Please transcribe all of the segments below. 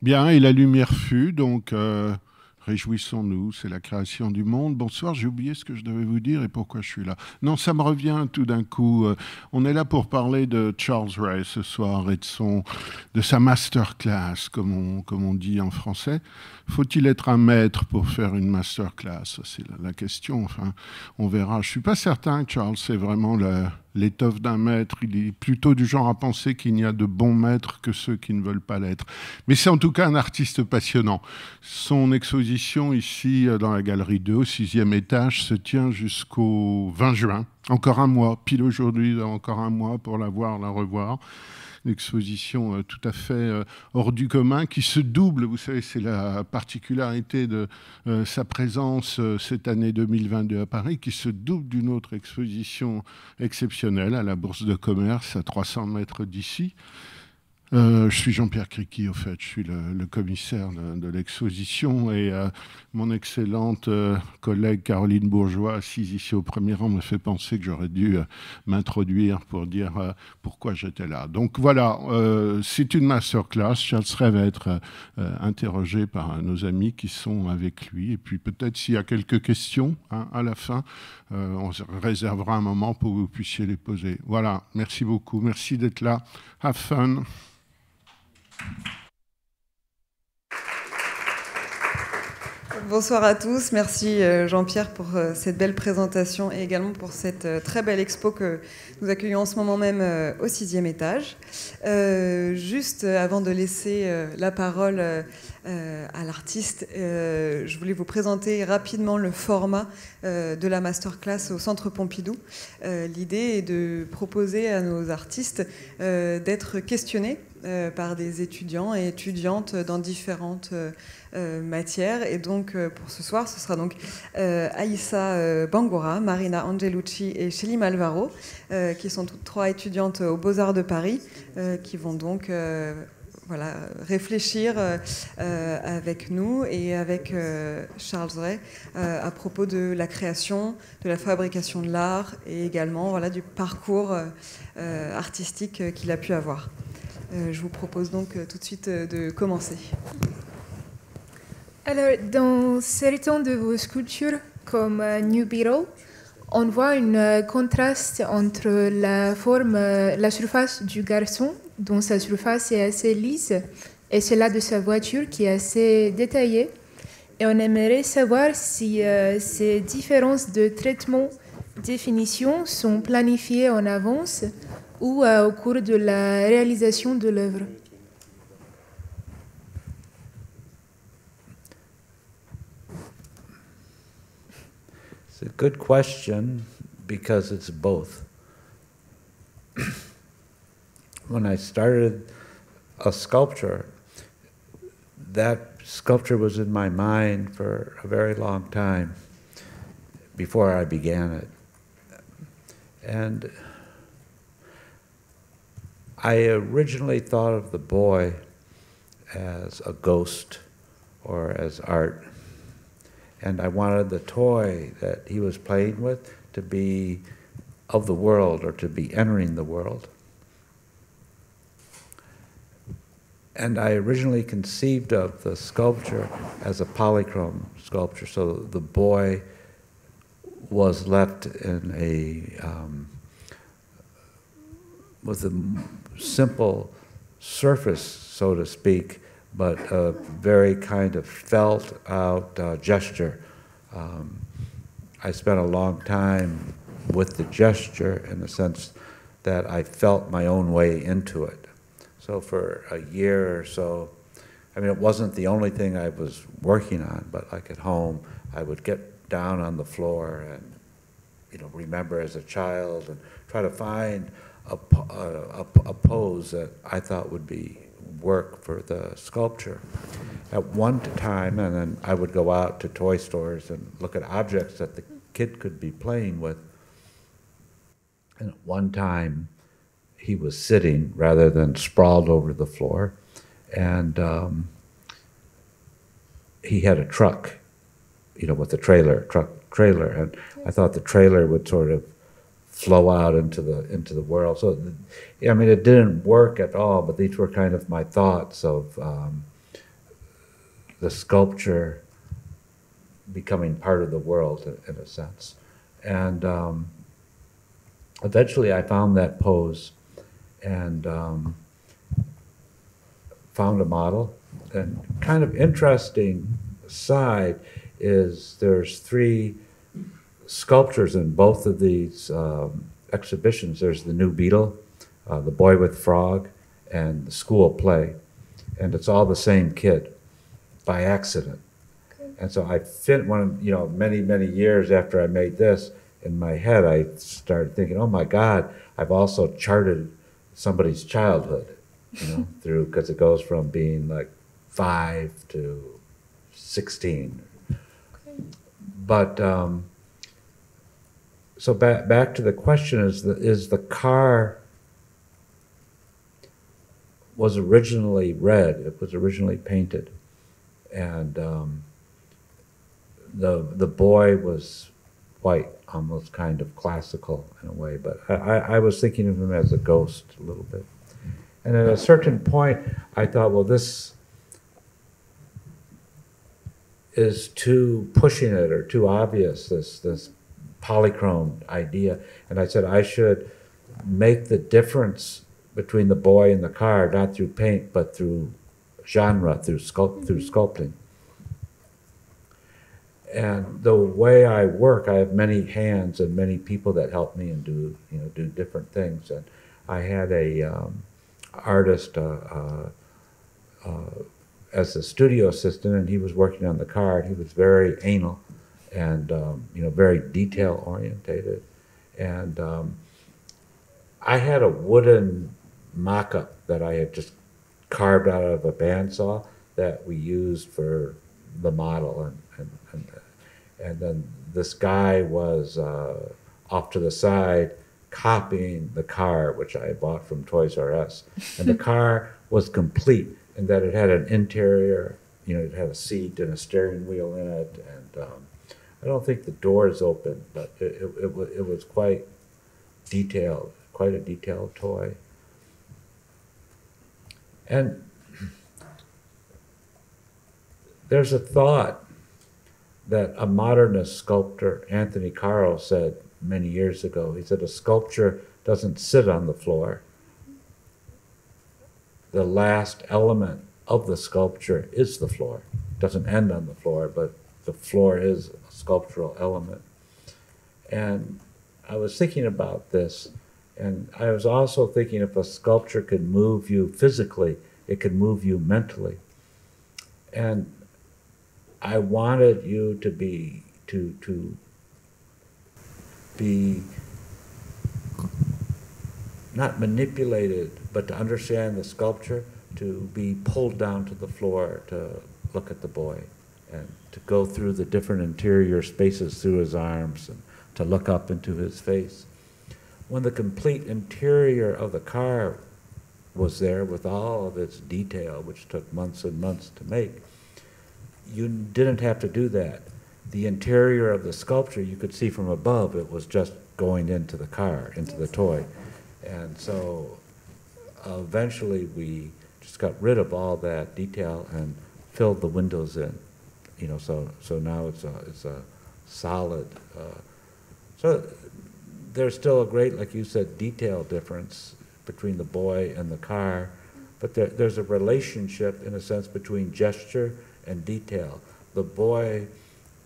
Bien, et la lumière fut, donc réjouissons-nous, c'est la création du monde. Bonsoir, j'ai oublié ce que je devais vous dire et pourquoi je suis là. Non, ça me revient tout d'un coup. On est là pour parler de Charles Ray ce soir et de sa masterclass, comme on dit en français. Faut-il être un maître pour faire une masterclass? C'est la question. Enfin, on verra. Je suis pas certain que Charles c'est vraiment l'étoffe d'un maître. Il est plutôt du genre à penser qu'il n'y a de bons maîtres que ceux qui ne veulent pas l'être. Mais c'est en tout cas un artiste passionnant. Son exposition ici dans la galerie 2, au sixième étage, se tient jusqu'au 20 juin. Encore un mois, pile aujourd'hui, encore un mois pour la voir, la revoir. Une exposition tout à fait hors du commun qui se double, vous savez, c'est la particularité de sa présence cette année 2022 à Paris, qui se double d'une autre exposition exceptionnelle à la Bourse de commerce à 300 mètres d'ici. Je suis Jean-Pierre Criqui, au fait. Je suis le commissaire de l'exposition et mon excellente collègue Caroline Bourgeois, assise ici au premier rang, me fait penser que j'aurais dû m'introduire pour dire pourquoi j'étais là. Donc voilà, c'est une masterclass. Charles Ray va être interrogé par nos amis qui sont avec lui. Et puis peut-être s'il y a quelques questions hein, à la fin, on réservera un moment pour que vous puissiez les poser. Voilà, merci beaucoup. Merci d'être là. Have fun. Bonsoir à tous, merci Jean-Pierre pour cette belle présentation et également pour cette très belle expo que nous accueillons en ce moment même au sixième étage. Juste avant de laisser la parole à l'artiste, je voulais vous présenter rapidement le format de la masterclass au Centre Pompidou. L'idée est de proposer à nos artistes d'être questionnés par des étudiants et étudiantes dans différentes matières. Et donc, pour ce soir, ce sera donc Aïssa Bangura, Marina Angelucci et Shelly Malvaro, qui sont toutes trois étudiantes aux Beaux-Arts de Paris, qui vont donc voilà, réfléchir avec nous et avec Charles Ray à propos de la création, de la fabrication de l'art et également voilà, du parcours artistique qu'il a pu avoir. Je vous propose donc tout de suite de commencer. Alors, dans certaines de vos sculptures, comme New Beetle, on voit un contraste entre la surface du garçon, dont sa surface est assez lisse, et celle de sa voiture qui est assez détaillée. Et on aimerait savoir si ces différences de traitement, définition sont planifiées en avance ou au cours de la réalisation de l'œuvre. It's a good question because it's both. When I started a sculpture, that sculpture was in my mind for a very long time before I began it. And I originally thought of the boy as a ghost or as art. And I wanted the toy that he was playing with to be of the world or to be entering the world. And I originally conceived of the sculpture as a polychrome sculpture, so the boy was left in with a simple surface, so to speak, but a very kind of felt out gesture. I spent a long time with the gesture in the sense that I felt my own way into it. So for a year or so, I mean, it wasn't the only thing I was working on, but like at home, I would get down on the floor and, you know, remember as a child and try to find a pose that I thought would be work for the sculpture. At one time, and then I would go out to toy stores and look at objects that the kid could be playing with. And at one time, he was sitting rather than sprawled over the floor, and he had a truck, you know, with a truck trailer, and I thought the trailer would sort of flow out into the world. So, I mean, it didn't work at all, but these were kind of my thoughts of the sculpture becoming part of the world in a sense. And eventually I found that pose and found a model. And kind of interesting side is there's 3 sculptures in both of these exhibitions. There's the New Beetle, the Boy with Frog, and the School Play. And it's all the same kid by accident. Okay. And so I many, many years after I made this, in my head I started thinking, oh my God, I've also charted somebody's childhood, through, because it goes from being like 5 to 16. Okay. But so back to the question is the car was originally red. It was originally painted, and the boy was white, almost kind of classical in a way. But I was thinking of him as a ghost a little bit. And at a certain point, I thought, well, this is too pushing it or too obvious, this polychrome idea. And I said I should make the difference between the boy and the car, not through paint, but through genre, through sculpting. And the way I work, I have many hands and many people that help me and do different things. And I had a artist as a studio assistant, and he was working on the car. He was very anal and very detail orientated. And I had a wooden mock-up that I had just carved out of a bandsaw that we used for the model, and then this guy was off to the side copying the car, which I bought from Toys R Us. And the car was complete in that it had an interior, it had a seat and a steering wheel in it, and I don't think the doors opened, but it was quite detailed, quite a detailed toy. And there's a thought that a modernist sculptor, Anthony Caro, said many years ago. He said, a sculpture doesn't sit on the floor. The last element of the sculpture is the floor. It doesn't end on the floor, but the floor is a sculptural element. And I was thinking about this, and I was also thinking if a sculpture could move you physically, it could move you mentally. And I wanted you to be not manipulated, but to understand the sculpture, to be pulled down to the floor, to look at the boy, and to go through the different interior spaces through his arms, and to look up into his face. When the complete interior of the car was there with all of its detail, which took months and months to make, you didn't have to do that. The interior of the sculpture you could see from above. It was just going into the car, into the toy. And so eventually we just got rid of all that detail and filled the windows in. So now it's a solid. So there's still a great, like you said, detail difference between the boy and the car, but there's a relationship in a sense between gesture and detail. The boy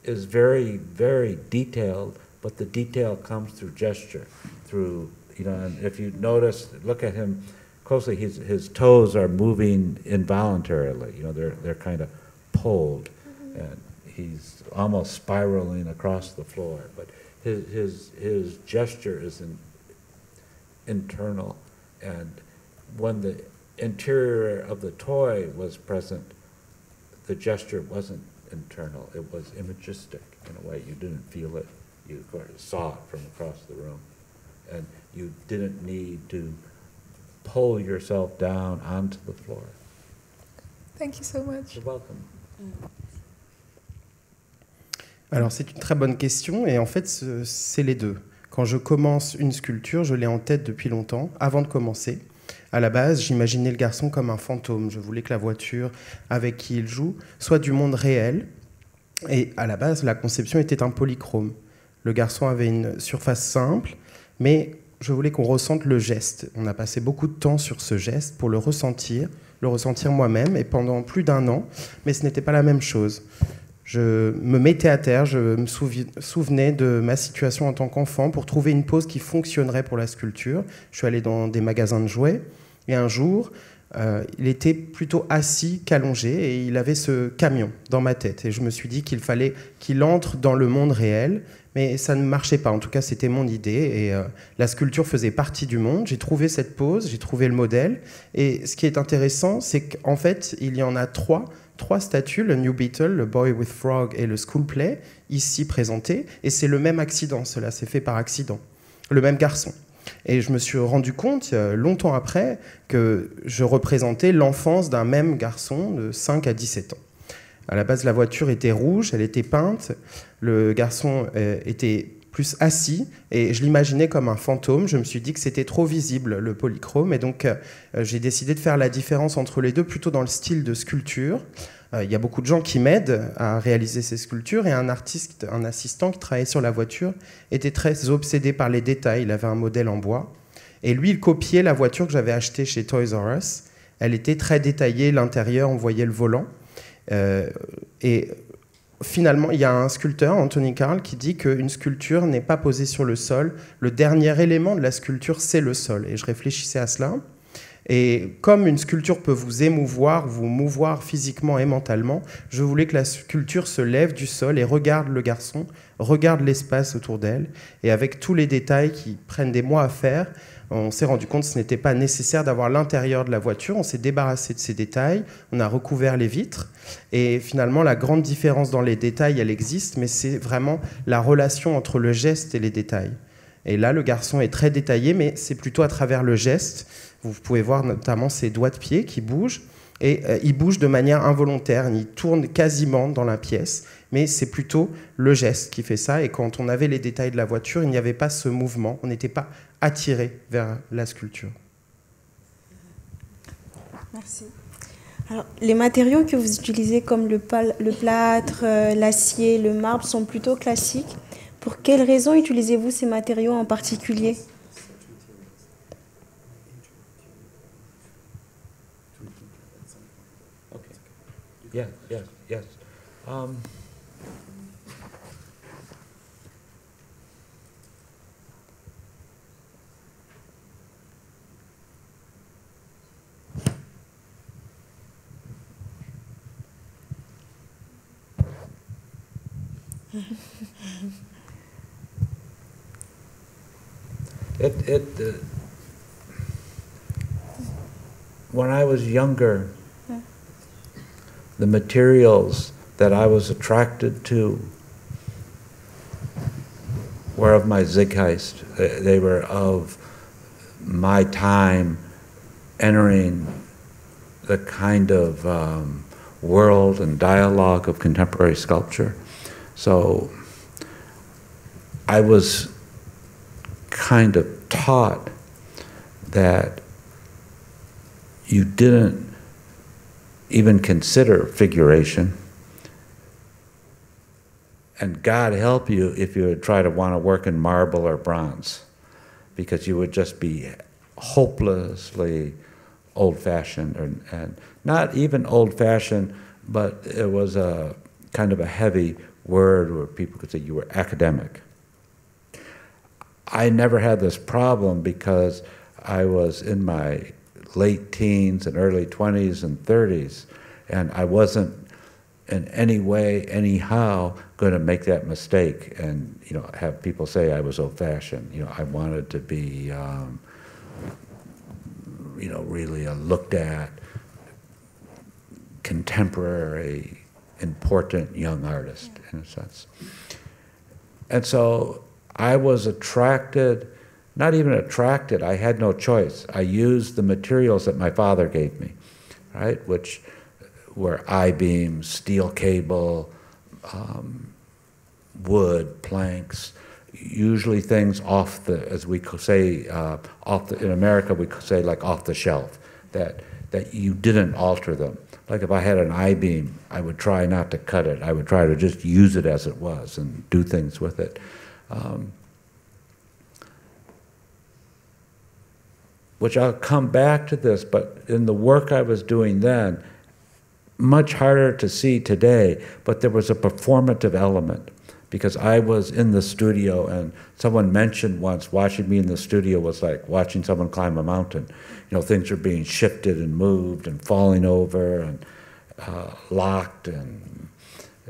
is very, very detailed, but the detail comes through gesture, through, and if you notice, look at him closely, his toes are moving involuntarily, they're kind of pulled, and he's almost spiraling across the floor, but his gesture is internal, and when the interior of the toy was present, the gesture wasn't internal, it was imagistic in a way. You didn't feel it, you saw it from across the room. And you didn't need to pull yourself down onto the floor. Thank you so much. You're welcome. Alors c'est une très bonne question et en fait c'est les deux. Quand je commence une sculpture, je l'ai en tête depuis longtemps, avant de commencer. À la base, j'imaginais le garçon comme un fantôme. Je voulais que la voiture avec qui il joue soit du monde réel. Et à la base, la conception était un polychrome. Le garçon avait une surface simple, mais je voulais qu'on ressente le geste. On a passé beaucoup de temps sur ce geste pour le ressentir moi-même, et pendant plus d'1 an, mais ce n'était pas la même chose. Je me mettais à terre, je me souvenais de ma situation en tant qu'enfant pour trouver une pose qui fonctionnerait pour la sculpture. Je suis allé dans des magasins de jouets, et un jour, il était plutôt assis qu'allongé, et il avait ce camion dans ma tête. Et je me suis dit qu'il fallait qu'il entre dans le monde réel, mais ça ne marchait pas. En tout cas, c'était mon idée, et la sculpture faisait partie du monde. J'ai trouvé cette pose, j'ai trouvé le modèle, et ce qui est intéressant, c'est qu'en fait, il y en a trois statues, le New Beetle, le Boy with Frog et le School Play, ici présentés, et c'est le même accident, cela s'est fait par accident, le même garçon. Et je me suis rendu compte, longtemps après, que je représentais l'enfance d'un même garçon de 5 à 17 ans. À la base, la voiture était rouge, elle était peinte, le garçon était plus assis, et je l'imaginais comme un fantôme. Je me suis dit que c'était trop visible, le polychrome, et donc j'ai décidé de faire la différence entre les deux, plutôt dans le style de sculpture. Il y a beaucoup de gens qui m'aident à réaliser ces sculptures, et un artiste, un assistant qui travaillait sur la voiture, était très obsédé par les détails. Il avait un modèle en bois, et lui, il copiait la voiture que j'avais achetée chez Toys R Us. Elle était très détaillée, l'intérieur, on voyait le volant. Et finalement, il y a un sculpteur, Anthony Carl, qui dit qu'une sculpture n'est pas posée sur le sol. Le dernier élément de la sculpture, c'est le sol. Et je réfléchissais à cela. Et comme une sculpture peut vous émouvoir, vous mouvoir physiquement et mentalement, je voulais que la sculpture se lève du sol et regarde le garçon, regarde l'espace autour d'elle. Et avec tous les détails qui prennent des mois à faire, on s'est rendu compte que ce n'était pas nécessaire d'avoir l'intérieur de la voiture. On s'est débarrassé de ces détails, on a recouvert les vitres. Et finalement, la grande différence dans les détails, elle existe, mais c'est vraiment la relation entre le geste et les détails. Et là, le garçon est très détaillé, mais c'est plutôt à travers le geste. Vous pouvez voir notamment ses doigts de pied qui bougent, et il bouge de manière involontaire, il tourne quasiment dans la pièce, mais c'est plutôt le geste qui fait ça. Et quand on avait les détails de la voiture, il n'y avait pas ce mouvement, on n'était pas attiré vers la sculpture. Merci. Alors, les matériaux que vous utilisez comme le plâtre, l'acier, le marbre sont plutôt classiques. Pour quelles raisons utilisez-vous ces matériaux en particulier ? Yeah, yes. When I was younger, the materials that I was attracted to were of my Zeitgeist. They were of my time entering the kind of world and dialogue of contemporary sculpture. So I was kind of taught that you didn't even consider figuration. And God help you if you would try to want to work in marble or bronze, because you would just be hopelessly old-fashioned, and not even old-fashioned, but it was a kind of a heavy word where people could say you were academic. I never had this problem because I was in my late teens and early 20s and 30s, and I wasn't in any way, anyhow, going to make that mistake and, you know, have people say I was old-fashioned. You know, I wanted to be, you know, really a looked at, contemporary, important young artist, in a sense. And so I was attracted, not even attracted, I had no choice. I used the materials that my father gave me, right, which were I-beams, steel cable, wood, planks. usually things off the, as we could say, in America we could say like off the shelf, that you didn't alter them. Like if I had an I-beam, I would try not to cut it. I would try to just use it as it was and do things with it. Which I'll come back to this, but in the work I was doing then, much harder to see today, but there was a performative element, because I was in the studio and someone mentioned once watching me in the studio was like watching someone climb a mountain. You know, things are being shifted and moved and falling over and locked, and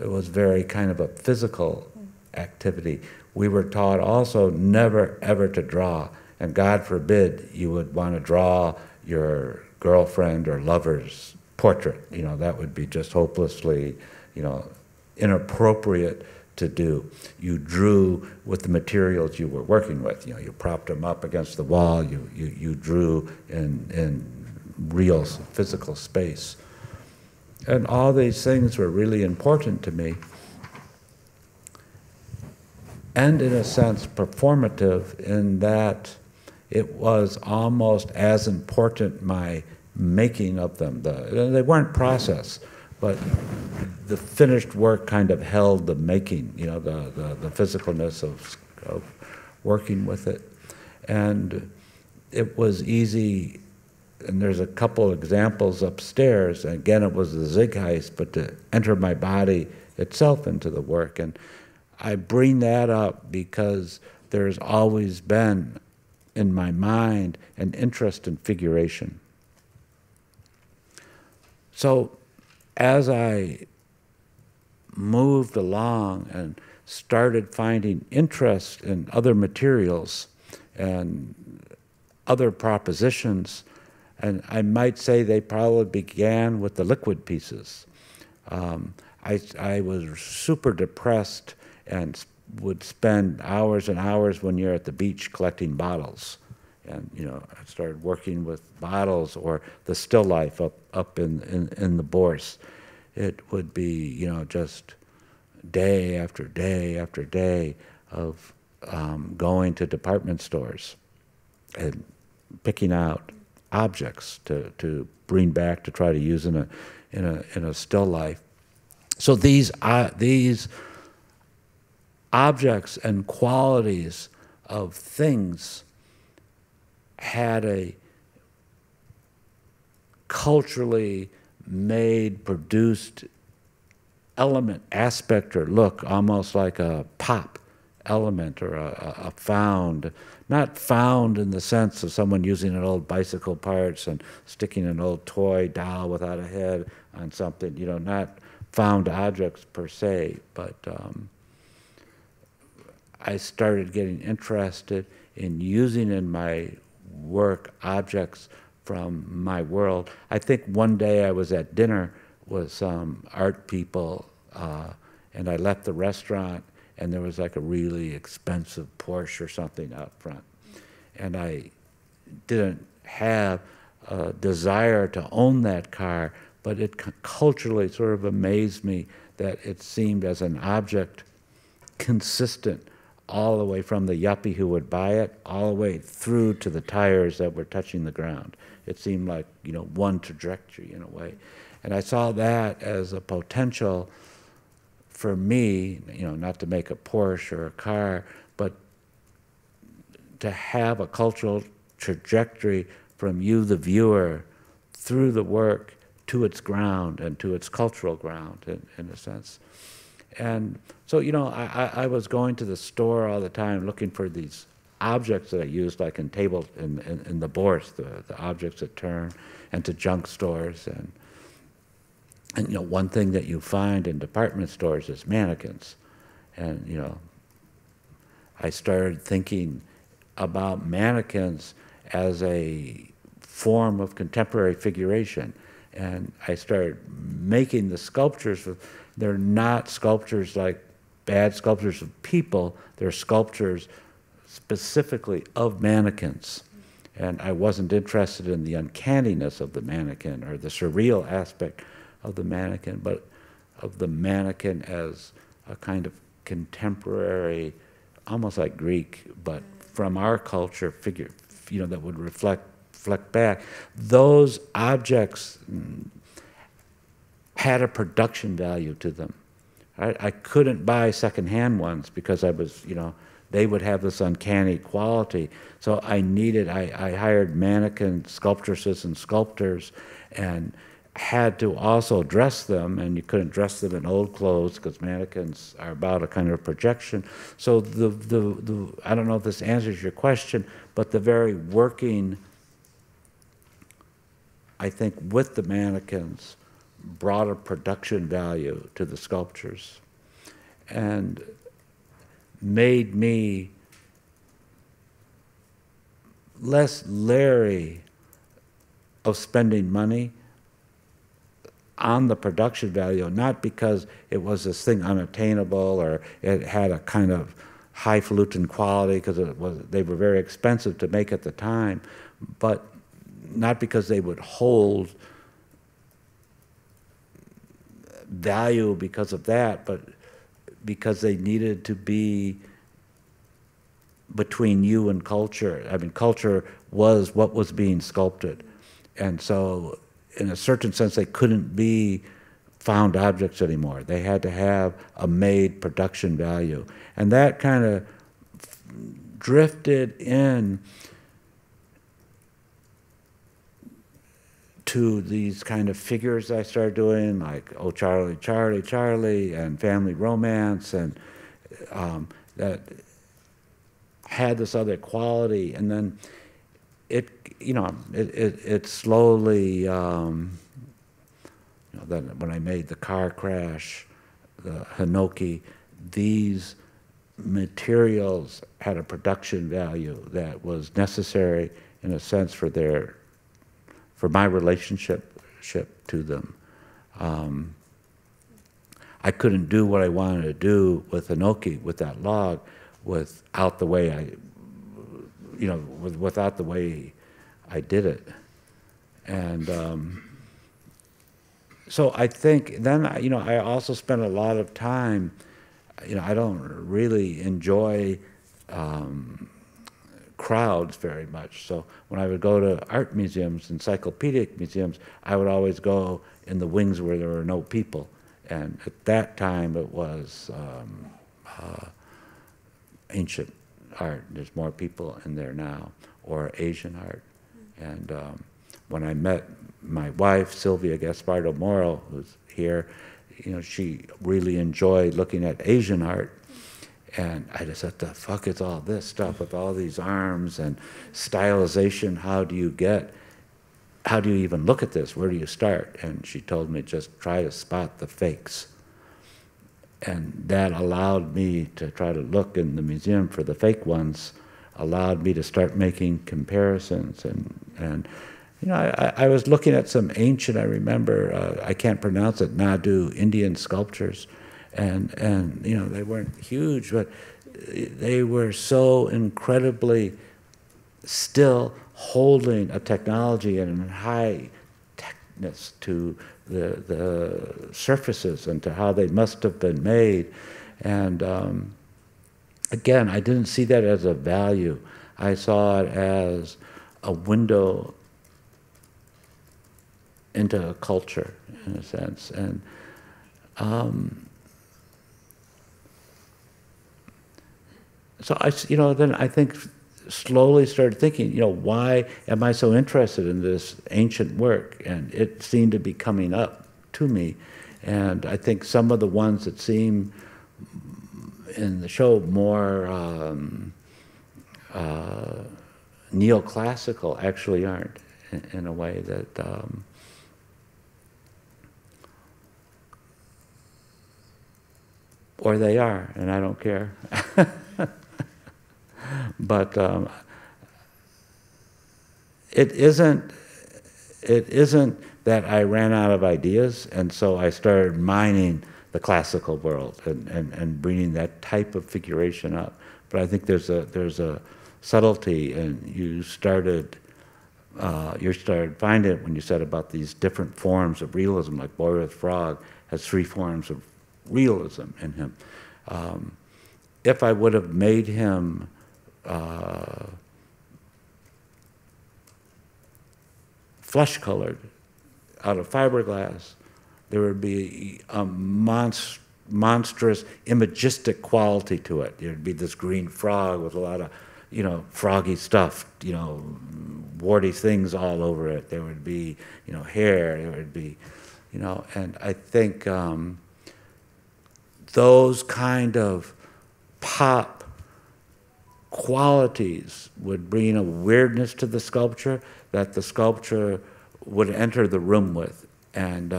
it was very kind of a physical activity. We were taught also never ever to draw. And God forbid you would want to draw your girlfriend or lover's portrait. You know, that would be just hopelessly, you know, inappropriate to do. You drew with the materials you were working with. You know, you propped them up against the wall. You drew in real physical space. And all these things were really important to me. And in a sense, performative in that it was almost as important my making of them. They weren't processed, but the finished work kind of held the making, you know, the physicalness of working with it. And it was easy, and there's a couple examples upstairs, and again it was the Zeitgeist, but to enter my body itself into the work. And I bring that up because there's always been in my mind an interest in figuration. So as I moved along and started finding interest in other materials and other propositions, and I might say they probably began with the liquid pieces. I was super depressed and would spend hours and hours when you're at the beach collecting bottles. And, you know, I started working with bottles or the still life up in the Bourse. It would be, you know, just day after day after day of going to department stores and picking out objects to bring back to try to use in a still life. So these objects and qualities of things had a culturally made, produced element, aspect, or look, almost like a pop element or a found. Not found in the sense of someone using an old bicycle parts and sticking an old toy doll without a head on something, you know, not found objects per se, but I started getting interested in using in my work objects from my world. I think one day I was at dinner with some art people and I left the restaurant and there was like a really expensive Porsche or something out front. And I didn't have a desire to own that car, but it culturally sort of amazed me that it seemed as an object consistent all the way from the yuppie who would buy it, all the way through to the tires that were touching the ground. It seemed like, you know, one trajectory in a way. And I saw that as a potential for me, you know, not to make a Porsche or a car, but to have a cultural trajectory from you, the viewer, through the work to its ground and to its cultural ground, in a sense. And so, you know, I was going to the store all the time looking for these objects that I used, like in the Bourse, the objects that turn, and to junk stores. And you know, one thing that you find in department stores is mannequins. And, you know, I started thinking about mannequins as a form of contemporary figuration. And I started making the sculptures. They're not sculptures like bad sculptures of people. They're sculptures specifically of mannequins. And I wasn't interested in the uncanniness of the mannequin or the surreal aspect of the mannequin, but of the mannequin as a kind of contemporary almost like Greek, but from our culture figure, that would reflect back. Those objects had a production value to them. Right? I couldn't buy secondhand ones because I was, they would have this uncanny quality. So I hired mannequin sculptresses and sculptors and had to also dress them, and you couldn't dress them in old clothes because mannequins are about a kind of projection. So I don't know if this answers your question, but the very working, I think, with the mannequins brought a production value to the sculptures and made me less leery of spending money on the production value, not because it was this thing unattainable or it had a kind of highfalutin quality, because they were very expensive to make at the time, but not because they would hold value because of that, but because they needed to be between you and culture. I mean, culture was what was being sculpted. And so, in a certain sense, they couldn't be found objects anymore. They had to have a made production value. And that kind of drifted in to these kind of figures I started doing, like Oh Charlie, Charlie, Charlie, and Family Romance, and that had this other quality. And then it slowly, then when I made The Car Crash, the Hinoki, these materials had a production value that was necessary, in a sense, for my relationship to them. I couldn't do what I wanted to do with Hinoki, with that log, without the way without the way I did it. And so I think then, I also spent a lot of time, I don't really enjoy crowds very much. So when I would go to art museums, encyclopedic museums, I would always go in the wings where there were no people. And at that time it was ancient art. There's more people in there now, or Asian art. And when I met my wife, Sylvia Gaspardo Moro, who's here, she really enjoyed looking at Asian art. And I just said, the fuck is all this stuff with all these arms and stylization? How do you even look at this? Where do you start? And she told me, just try to spot the fakes. And that allowed me to try to look in the museum for the fake ones, allowed me to start making comparisons. And I was looking at some ancient, I remember, I can't pronounce it, Nadu, Indian sculptures. And they weren't huge, but they were so incredibly still holding a technology and high techness to the surfaces and to how they must have been made. And again, I didn't see that as a value. I saw it as a window into a culture, in a sense. And so then I think slowly started thinking, why am I so interested in this ancient work? And it seemed to be coming up to me. And I think some of the ones that seem in the show more neoclassical actually aren't, in a way that or they are, and I don't care. But it isn't that I ran out of ideas, and so I started mining the classical world and bringing that type of figuration up. But I think there's a subtlety, and you started finding it when you said about these different forms of realism, like Boy with Frog has 3 forms of realism in him. if I would have made him flesh-colored out of fiberglass, there would be a monstrous imagistic quality to it. There'd be this green frog with a lot of, you know, froggy stuff, you know, warty things all over it. There would be, you know, hair. There would be, you know, and I think those kind of pop qualities would bring a weirdness to the sculpture that the sculpture would enter the room with. And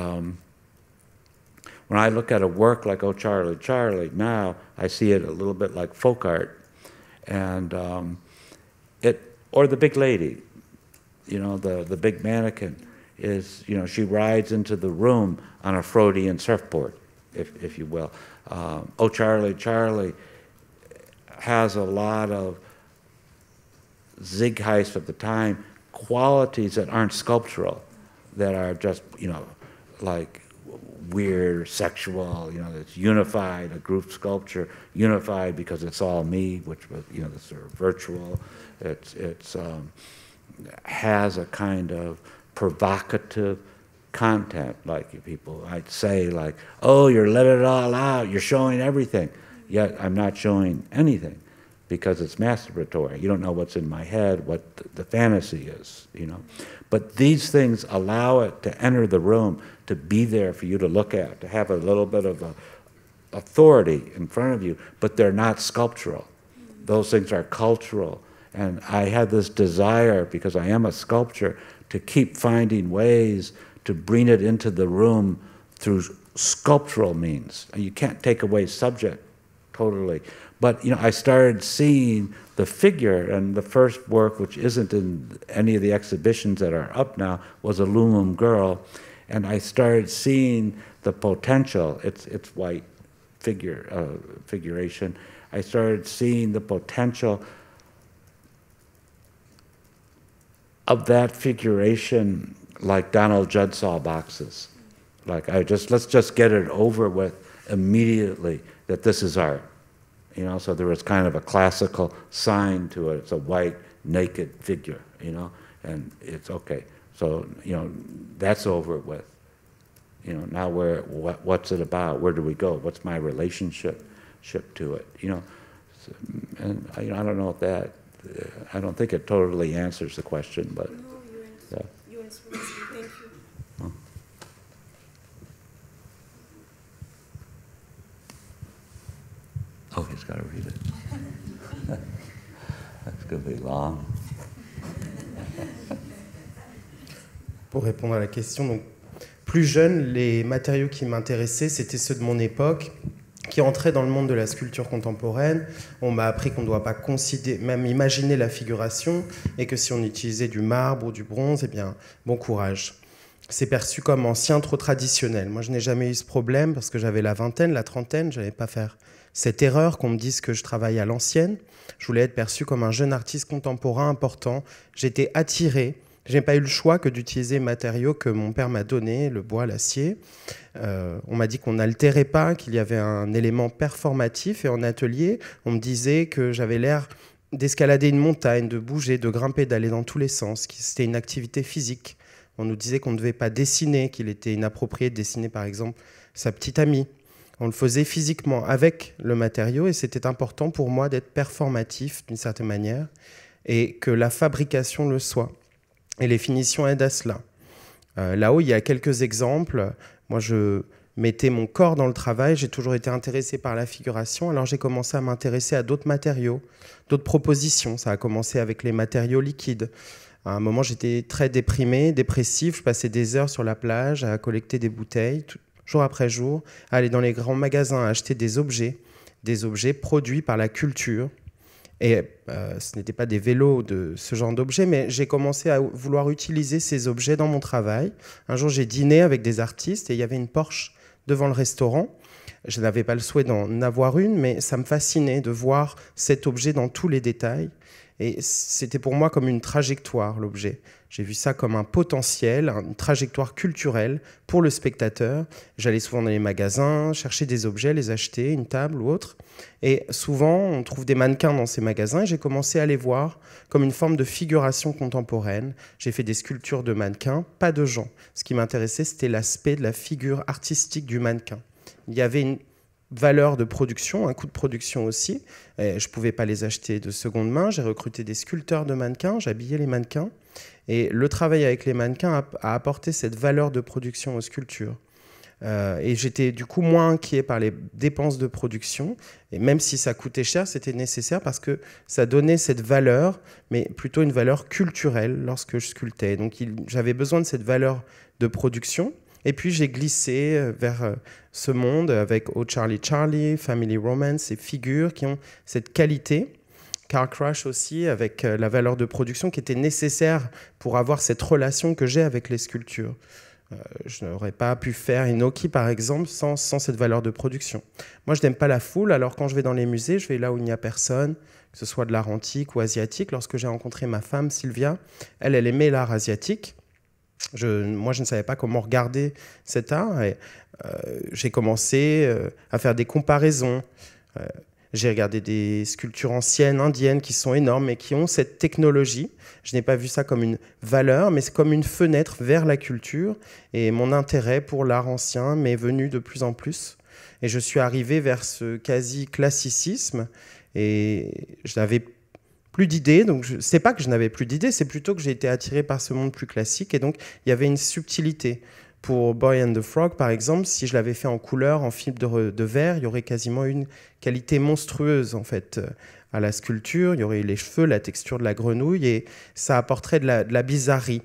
when I look at a work like Oh Charlie, Charlie, now I see it a little bit like folk art. And or The Big Lady, you know, the big mannequin is, you know, she rides into the room on a Freudian surfboard, if you will. Oh Charlie, Charlie has a lot of Zeitgeist of the time qualities that aren't sculptural, that are just, you know, like weird, sexual, you know, it's unified, a group sculpture, unified because it's all me, which was, you know, the sort of virtual. It's has a kind of provocative content, like people, I'd say like, oh, you're letting it all out, you're showing everything. Yet I'm not showing anything because it's masturbatory. You don't know what's in my head, what the fantasy is, you know. But these things allow it to enter the room, to be there for you to look at, to have a little bit of a authority in front of you, but they're not sculptural. Those things are cultural. And I had this desire, because I am a sculptor, to keep finding ways to bring it into the room through sculptural means. And you can't take away subject totally. But, you know, I started seeing the figure, and the first work, which isn't in any of the exhibitions that are up now, was a Lumum Girl. And I started seeing the potential. It's white figuration. I started seeing the potential of that figuration, like Donald Judd saw boxes. Like let's just get it over with immediately that this is art. You know, so there was kind of a classical sign to it. It's a white, naked figure, you know, and it's okay. So, you know, that's over with. You know, now what's it about? Where do we go? What's my relationship to it? You know, so, and I don't know if that, I don't think it totally answers the question, but. No, Yeah. you answered. Thank you. Oh. Oh, he's got to read it. That's going to be long. Pour répondre à la question, donc, plus jeune, les matériaux qui m'intéressaient, c'était ceux de mon époque, qui entraient dans le monde de la sculpture contemporaine. On m'a appris qu'on ne doit pas même imaginer la figuration, et que si on utilisait du marbre ou du bronze, eh bien, bon courage. C'est perçu comme ancien, trop traditionnel. Moi, je n'ai jamais eu ce problème, parce que j'avais la vingtaine, la trentaine, je n'allais pas faire cette erreur qu'on me dise que je travaille à l'ancienne. Je voulais être perçu comme un jeune artiste contemporain important. J'étais attiré. Je n'ai pas eu le choix que d'utiliser les matériaux que mon père m'a donnés, le bois, l'acier. On m'a dit qu'on n'altérait pas, qu'il y avait un élément performatif. Et en atelier, on me disait que j'avais l'air d'escalader une montagne, de bouger, de grimper, d'aller dans tous les sens, que c'était une activité physique. On nous disait qu'on ne devait pas dessiner, qu'il était inapproprié de dessiner, par exemple, sa petite amie. On le faisait physiquement avec le matériau, et c'était important pour moi d'être performatif d'une certaine manière, et que la fabrication le soit. Et les finitions aident à cela. Là-haut, il y a quelques exemples. Moi, je mettais mon corps dans le travail. J'ai toujours été intéressé par la figuration. Alors, j'ai commencé à m'intéresser à d'autres matériaux, d'autres propositions. Ça a commencé avec les matériaux liquides. À un moment, j'étais très déprimé, dépressif. Je passais des heures sur la plage à collecter des bouteilles, jour après jour, à aller dans les grands magasins, à acheter des objets produits par la culture. Et ce n'était pas des vélos de ce genre d'objets, mais j'ai commencé à vouloir utiliser ces objets dans mon travail. Un jour, j'ai dîné avec des artistes et il y avait une Porsche devant le restaurant. Je n'avais pas le souhait d'en avoir une, mais ça me fascinait de voir cet objet dans tous les détails. Et c'était pour moi comme une trajectoire, l'objet. J'ai vu ça comme un potentiel, une trajectoire culturelle pour le spectateur. J'allais souvent dans les magasins, chercher des objets, les acheter, une table ou autre. Et souvent, on trouve des mannequins dans ces magasins. Et j'ai commencé à les voir comme une forme de figuration contemporaine. J'ai fait des sculptures de mannequins, pas de gens. Ce qui m'intéressait, c'était l'aspect de la figure artistique du mannequin. Il y avait une valeur de production, un coût de production aussi. Et je ne pouvais pas les acheter de seconde main. J'ai recruté des sculpteurs de mannequins, j'habillais les mannequins. Et le travail avec les mannequins a apporté cette valeur de production aux sculptures. Et j'étais du coup moins inquiet par les dépenses de production. Et même si ça coûtait cher, c'était nécessaire parce que ça donnait cette valeur, mais plutôt une valeur culturelle lorsque je sculptais. Donc j'avais besoin de cette valeur de production. Et puis j'ai glissé vers ce monde avec Oh Charlie Charlie, Family Romance, ces figures qui ont cette qualité. Car Crash aussi, avec la valeur de production qui était nécessaire pour avoir cette relation que j'ai avec les sculptures. Je n'aurais pas pu faire Inoki, par exemple, sans cette valeur de production. Moi, je n'aime pas la foule, alors quand je vais dans les musées, je vais là où il n'y a personne, que ce soit de l'art antique ou asiatique. Lorsque j'ai rencontré ma femme, Sylvia, elle aimait l'art asiatique. Moi, je ne savais pas comment regarder cet art. Et, j'ai commencé à faire des comparaisons. J'ai regardé des sculptures anciennes, indiennes, qui sont énormes et qui ont cette technologie. Je n'ai pas vu ça comme une valeur, mais c'est comme une fenêtre vers la culture. Et mon intérêt pour l'art ancien m'est venu de plus en plus. Et je suis arrivé vers ce quasi-classicisme. Et je n'avais plus d'idées. Donc, c'est pas que je n'avais plus d'idées, c'est plutôt que j'ai été attiré par ce monde plus classique. Et donc, il y avait une subtilité. Pour Boy and the Frog, par exemple, si je l'avais fait en couleur, en film de verre, il y aurait quasiment une qualité monstrueuse, en fait, à la sculpture. Il y aurait les cheveux, la texture de la grenouille, et ça apporterait de la bizarrerie.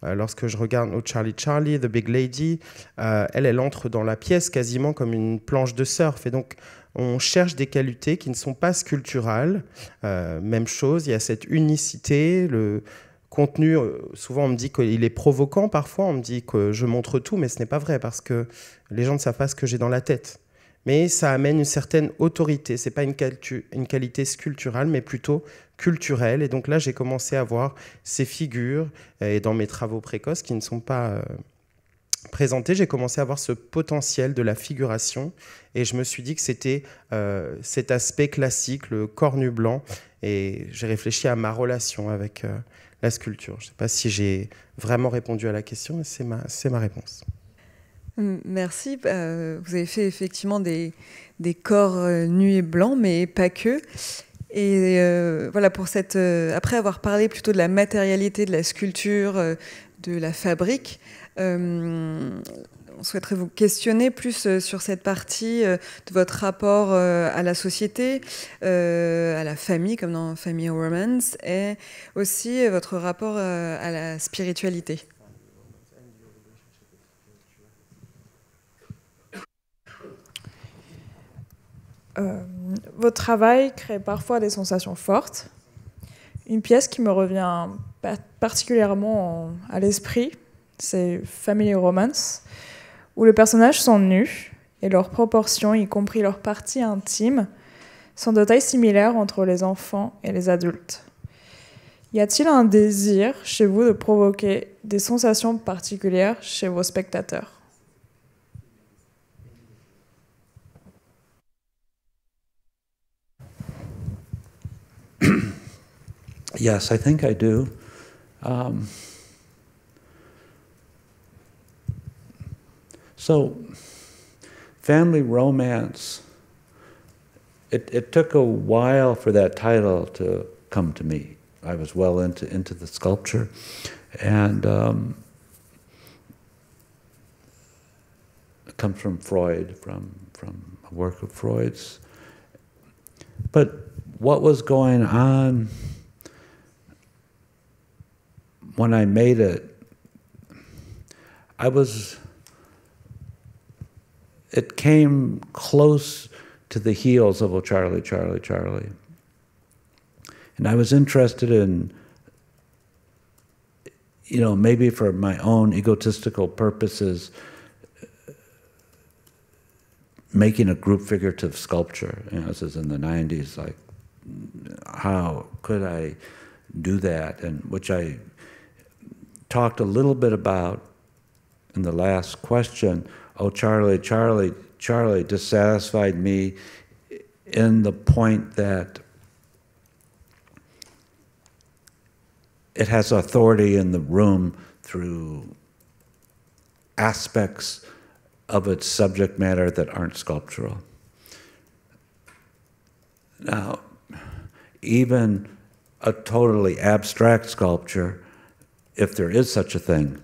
Lorsque je regarde Oh Charlie Charlie, The Big Lady, elle entre dans la pièce quasiment comme une planche de surf. Et donc, on cherche des qualités qui ne sont pas sculpturales. Même chose, il y a cette unicité, le contenu, souvent on me dit qu'il est provoquant, parfois on me dit que je montre tout, mais ce n'est pas vrai parce que les gens ne savent pas ce que j'ai dans la tête. Mais ça amène une certaine autorité. Ce n'est pas une qualité sculpturale, mais plutôt culturelle. Et donc là, j'ai commencé à voir ces figures, et dans mes travaux précoces qui ne sont pas présentés, j'ai commencé à voir ce potentiel de la figuration. Et je me suis dit que c'était cet aspect classique, le corps nu blanc. Et j'ai réfléchi à ma relation avec la sculpture. Je ne sais pas si j'ai vraiment répondu à la question, mais c'est ma réponse. Merci. Vous avez fait effectivement des corps nus et blancs, mais pas que. Et voilà, pour après avoir parlé plutôt de la matérialité de la sculpture, de la fabrique, on souhaiterait vous questionner plus sur cette partie de votre rapport à la société, à la famille, comme dans Family Romance, et aussi votre rapport à la spiritualité. Votre travail crée parfois des sensations fortes. Une pièce qui me revient particulièrement à l'esprit, c'est Family Romance, où les personnages sont nus et leurs proportions, y compris leurs parties intimes, sont de taille similaire entre les enfants et les adultes. Y a-t-il un désir chez vous de provoquer des sensations particulières chez vos spectateurs ? Yes, I think I do. So, Family Romance, it took a while for that title to come to me. I was well into the sculpture, and it comes from Freud, from a work of Freud's. But what was going on when I made it, it came close to the heels of Oh Charlie, Charlie, Charlie. And I was interested in, maybe for my own egotistical purposes, making a group figurative sculpture. You know, this is in the 90s, like, how could I do that? And which I talked a little bit about in the last question. Oh, Charlie, Charlie, Charlie dissatisfied me in the point that it has authority in the room through aspects of its subject matter that aren't sculptural. Now, even a totally abstract sculpture, if there is such a thing,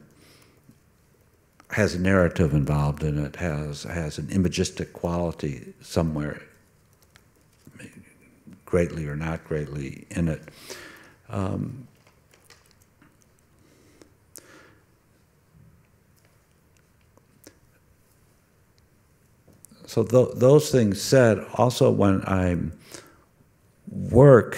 has a narrative involved in it, has an imagistic quality somewhere, greatly or not greatly in it. So those things said, also when I work,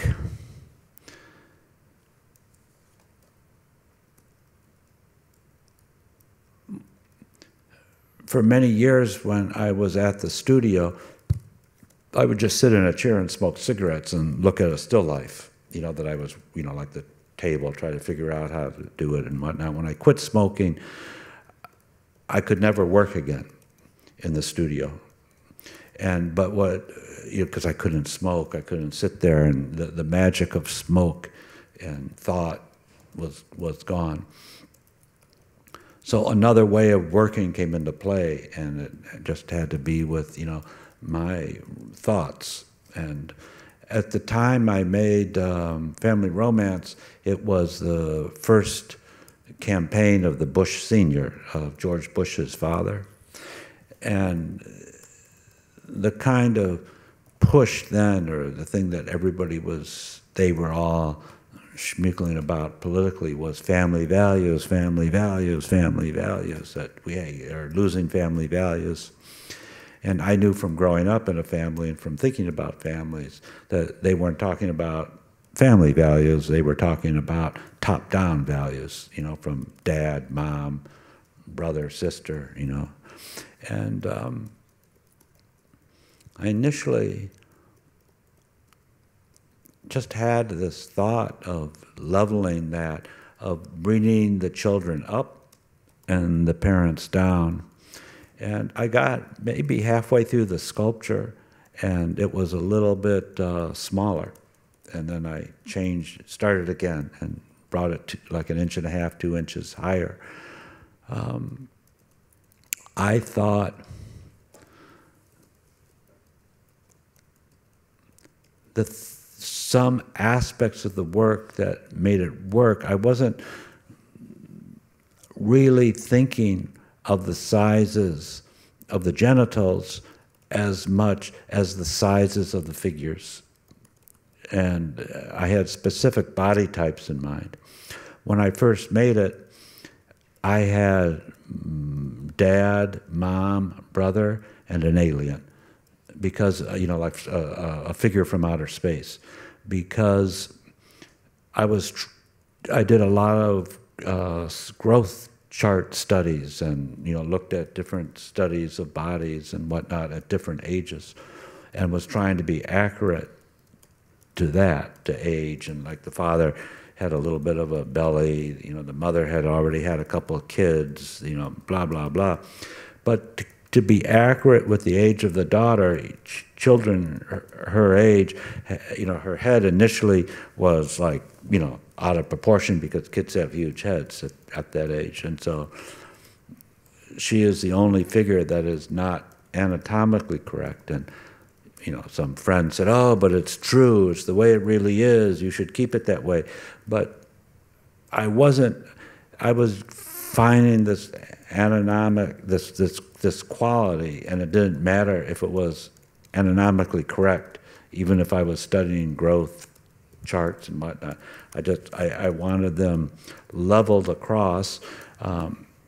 for many years when I was at the studio, I would just sit in a chair and smoke cigarettes and look at a still life, you know, that I was, you know, like the table, try to figure out how to do it and whatnot. When I quit smoking, I could never work again in the studio. But what, you know, because I couldn't smoke, I couldn't sit there, and the magic of smoke and thought was gone. So another way of working came into play, and it just had to be with, you know, my thoughts. And at the time I made Family Romance, it was the first campaign of the Bush Sr., of George Bush's father. And the kind of push then, or the thing that everybody was, they were all schmeckling about politically, was family values, family values, family values, that we are losing family values. And I knew from growing up in a family and from thinking about families that they weren't talking about family values, they were talking about top-down values, you know, from dad, mom, brother, sister, you know. And I initially just had this thought of leveling that, of bringing the children up and the parents down. And I got maybe halfway through the sculpture, and it was a little bit smaller. And then I started again, and brought it to like 1.5 inches, 2 inches higher. I thought that some aspects of the work that made it work, I wasn't really thinking of the sizes of the genitals as much as the sizes of the figures. And I had specific body types in mind. When I first made it, I had dad, mom, brother, and an alien. Because, you know, like a figure from outer space. Because I did a lot of growth chart studies, and, you know, looked at different studies of bodies and whatnot at different ages, and was trying to be accurate to that, to age. And like the father had a little bit of a belly, you know, the mother had already had a couple of kids, you know, blah, blah, blah. But to be accurate with the age of the daughter, children her age, you know, her head initially was like, you know, out of proportion, because kids have huge heads at that age. And so she is the only figure that is not anatomically correct. And, you know, some friend said, oh, but it's true, it's the way it really is, you should keep it that way. But I was finding this this quality, and it didn't matter if it was anatomically correct, even if I was studying growth charts and whatnot. I wanted them leveled across.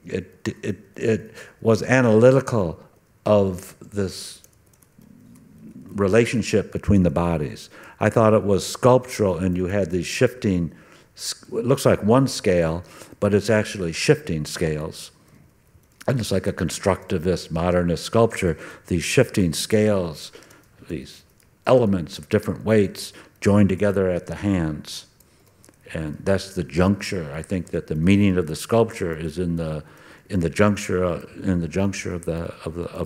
It was analytical of this relationship between the bodies. I thought it was sculptural, and you had these shifting, it looks like one scale, but it's actually shifting scales. And it's like a constructivist, modernist sculpture, these shifting scales, these elements of different weights joined together at the hands. And that's the juncture. I think that the meaning of the sculpture is in the juncture of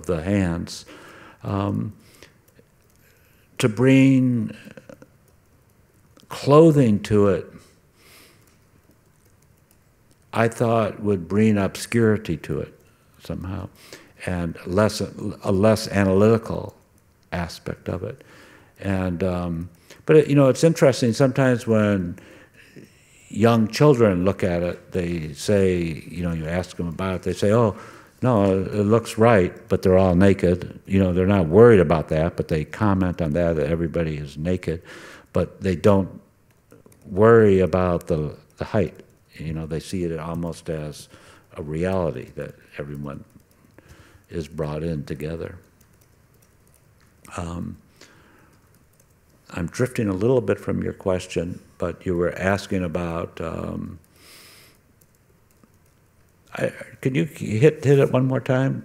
the hands. To bring clothing to it, I thought would bring obscurity to it somehow, and a less analytical aspect of it. And but you know, it's interesting. Sometimes when young children look at it, they say, you know, you ask them about it, they say, "Oh, no, it looks right," but they're all naked. You know, they're not worried about that, but they comment on that everybody is naked, but they don't worry about the height. You know, they see it almost as a reality that everyone is brought in together. I'm drifting a little bit from your question, but you were asking about, can you hit it one more time?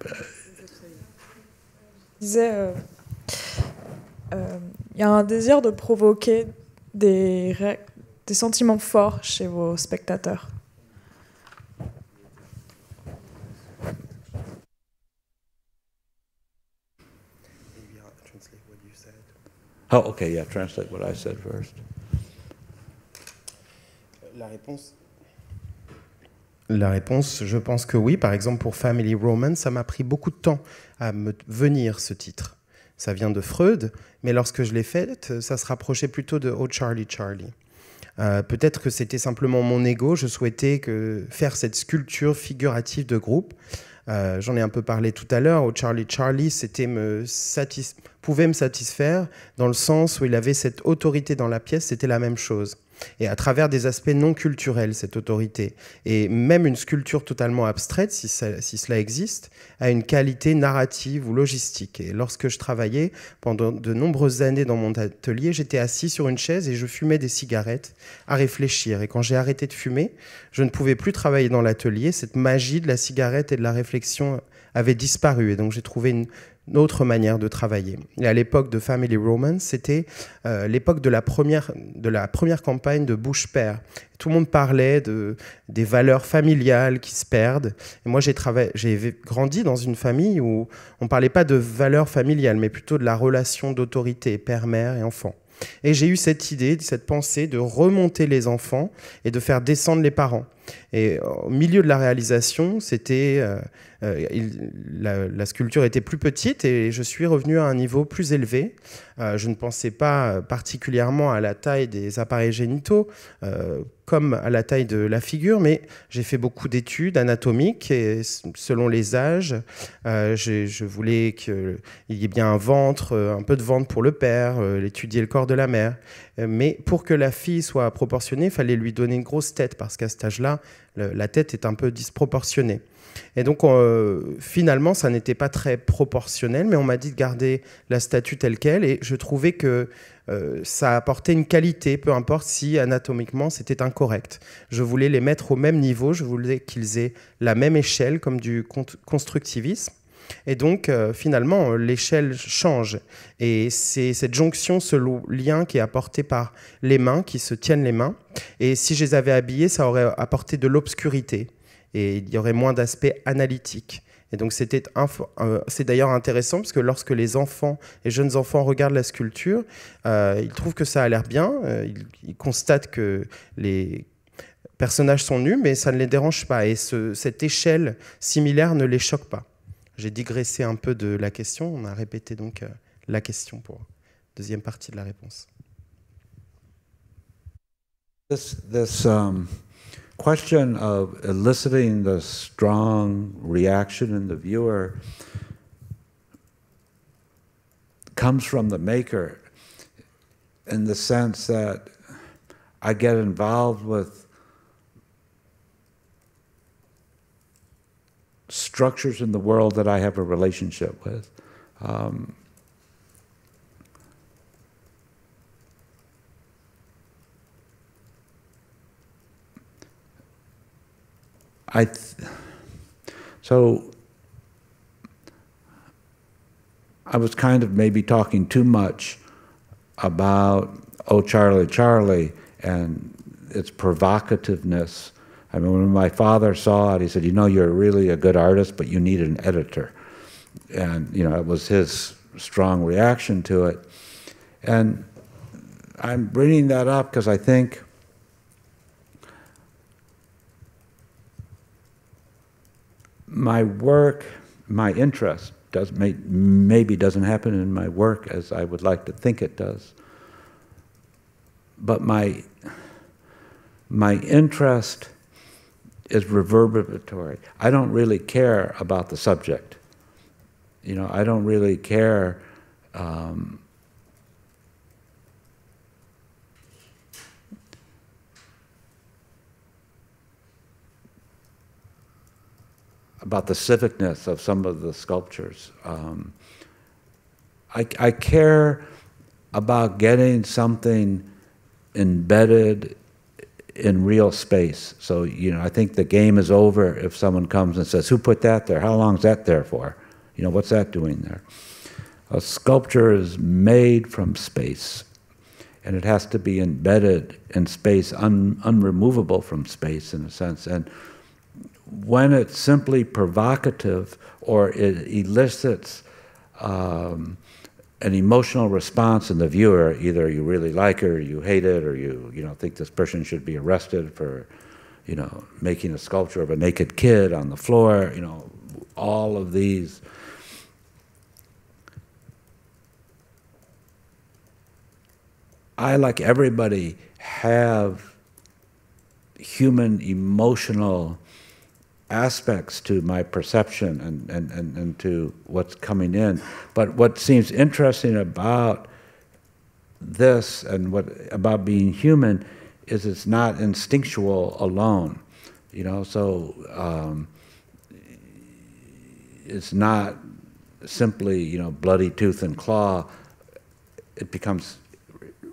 Je disais, y a un désir de provoquer des sentiments forts chez vos spectateurs. Oh, okay, yeah, translate what I said first. La réponse, je pense que oui. Par exemple, pour Family Romance, ça m'a pris beaucoup de temps à me venir, ce titre. Ça vient de Freud, mais lorsque je l'ai fait, ça se rapprochait plutôt de Oh Charlie Charlie. Peut-être que c'était simplement mon ego, je souhaitais faire cette sculpture figurative de groupe. J'en ai un peu parlé tout à l'heure. Oh Charlie Charlie, pouvait me satisfaire dans le sens où il avait cette autorité dans la pièce, c'était la même chose. Et à travers des aspects non culturels, cette autorité. Et même une sculpture totalement abstraite, si cela existe, a une qualité narrative ou logistique. Et lorsque je travaillais pendant de nombreuses années dans mon atelier, j'étais assis sur une chaise et je fumais des cigarettes à réfléchir. Et quand j'ai arrêté de fumer, je ne pouvais plus travailler dans l'atelier. Cette magie de la cigarette et de la réflexion avait disparu. Et donc j'ai trouvé une autre manière de travailler. Et à l'époque de Family Romance, c'était l'époque de la première campagne de Bush père. Tout le monde parlait des valeurs familiales qui se perdent. Et moi, j'ai grandi dans une famille où on ne parlait pas de valeurs familiales, mais plutôt de la relation d'autorité, père, mère et enfant. Et j'ai eu cette idée, cette pensée de remonter les enfants et de faire descendre les parents. Et au milieu de la réalisation, la sculpture était plus petite et je suis revenu à un niveau plus élevé. Je ne pensais pas particulièrement à la taille des appareils génitaux comme à la taille de la figure, mais j'ai fait beaucoup d'études anatomiques et selon les âges, je voulais qu'il y ait bien un peu de ventre pour le père, étudier le corps de la mère. Mais pour que la fille soit proportionnée, il fallait lui donner une grosse tête parce qu'à cet âge-là, la tête est un peu disproportionnée. Et donc, finalement, ça n'était pas très proportionnel, mais on m'a dit de garder la statue telle qu'elle et je trouvais que ça apportait une qualité, peu importe si anatomiquement c'était incorrect. Je voulais les mettre au même niveau, je voulais qu'ils aient la même échelle comme du constructivisme. Et donc, finalement, l'échelle change. Et c'est cette jonction, ce lien qui est apporté par les mains, qui se tiennent les mains. Et si je les avais habillées, ça aurait apporté de l'obscurité. Et il y aurait moins d'aspect analytique. Et donc, c'est d'ailleurs intéressant, parce que lorsque les jeunes enfants regardent la sculpture, ils trouvent que ça a l'air bien. Ils constatent que les personnages sont nus, mais ça ne les dérange pas. Et cette échelle similaire ne les choque pas. J'ai digressé un peu de la question. On a répété donc la question pour la deuxième partie de la réponse. This question of eliciting the strong reaction in the viewer comes from the maker in the sense that I get involved with structures in the world that I have a relationship with. So I was kind of maybe talking too much about Oh Charlie, Charlie and its provocativeness. I mean, when my father saw it, he said, you know, you're really a good artist, but you need an editor. And, you know, it was his strong reaction to it. And I'm bringing that up because I think my work, my interest, maybe doesn't happen in my work as I would like to think it does. But my interest is reverberatory. I don't really care about the subject. You know, I don't really care about the civicness of some of the sculptures. I care about getting something embedded in real space. So, you know, I think the game is over if someone comes and says, who put that there? How long is that there for? You know, what's that doing there? A sculpture is made from space, and it has to be embedded in space, unremovable from space in a sense. And when it's simply provocative or it elicits an emotional response in the viewer, either you really like it or you hate it, or you know, think this person should be arrested for, you know, making a sculpture of a naked kid on the floor, you know, all of these. I, like everybody, have human emotional aspects to my perception and to what's coming in. But what seems interesting about this and about being human is it's not instinctual alone. You know, so it's not simply, you know, bloody tooth and claw. It becomes,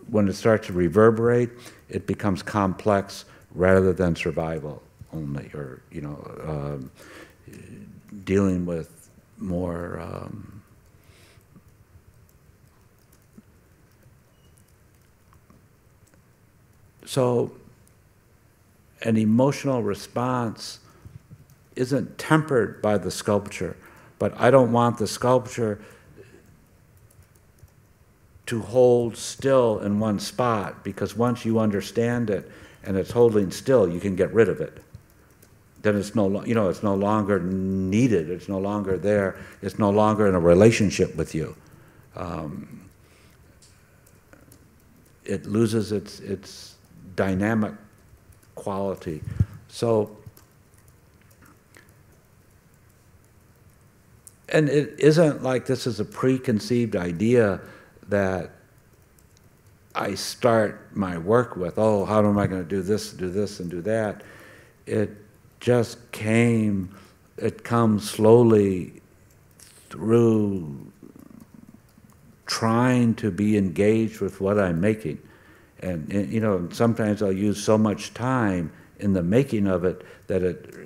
when it starts to reverberate, it becomes complex rather than survival only, or, you know, dealing with more so an emotional response isn't tempered by the sculpture, but I don't want the sculpture to hold still in one spot, because once you understand it and it's holding still, you can get rid of it. Then it's it's no longer needed. It's no longer there. It's no longer in a relationship with you. It loses its dynamic quality. So, and it isn't like this is a preconceived idea that I start my work with, oh, how am I going to do this, and do that? It just it comes slowly through trying to be engaged with what I'm making. And you know, sometimes I'll use so much time in the making of it that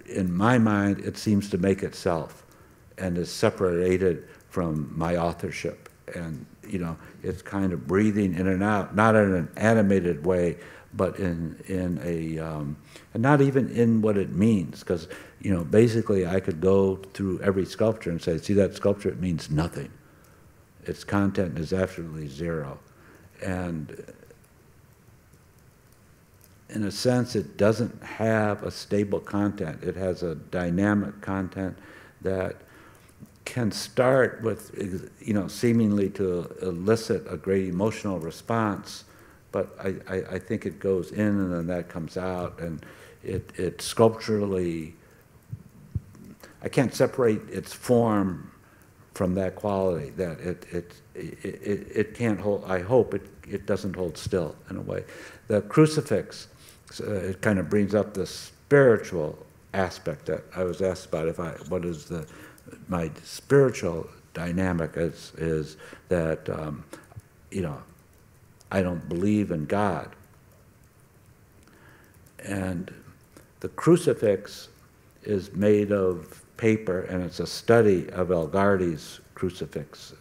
in my mind, it seems to make itself and is separated from my authorship. And, you know, it's kind of breathing in and out, not in an animated way, but in a, and not even in what it means, because, you know, basically I could go through every sculpture and say, see that sculpture, it means nothing. Its content is absolutely zero. And in a sense, it doesn't have a stable content. It has a dynamic content that can start with, you know, seemingly to elicit a great emotional response, but I think it goes in and then that comes out, and it sculpturally, I can't separate its form from that quality, that it can't hold, I hope it doesn't hold still in a way. The crucifix, it kind of brings up the spiritual aspect that I was asked about, what is my spiritual dynamic is that, you know, I don't believe in God. And the crucifix is made of paper, and it's a study of Elgardy's crucifix.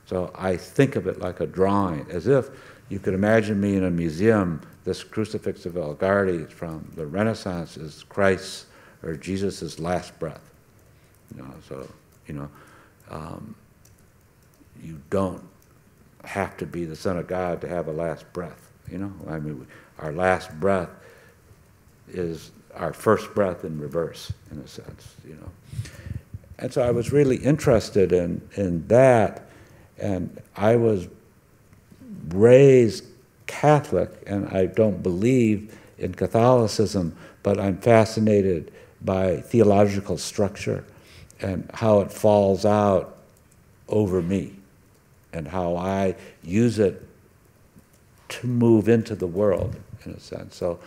So I think of it like a drawing, as if you could imagine me in a museum. This crucifix of Elgardi from the Renaissance is Christ's or Jesus' last breath. So, you don't have to be the Son of God to have a last breath. I mean, our last breath is our first breath in reverse, in a sense. And so I was really interested in that, and I was raised Catholic, and I don't believe in Catholicism, but I'm fascinated by theological structure and how it falls out over me and how I use it to move into the world, in a sense. So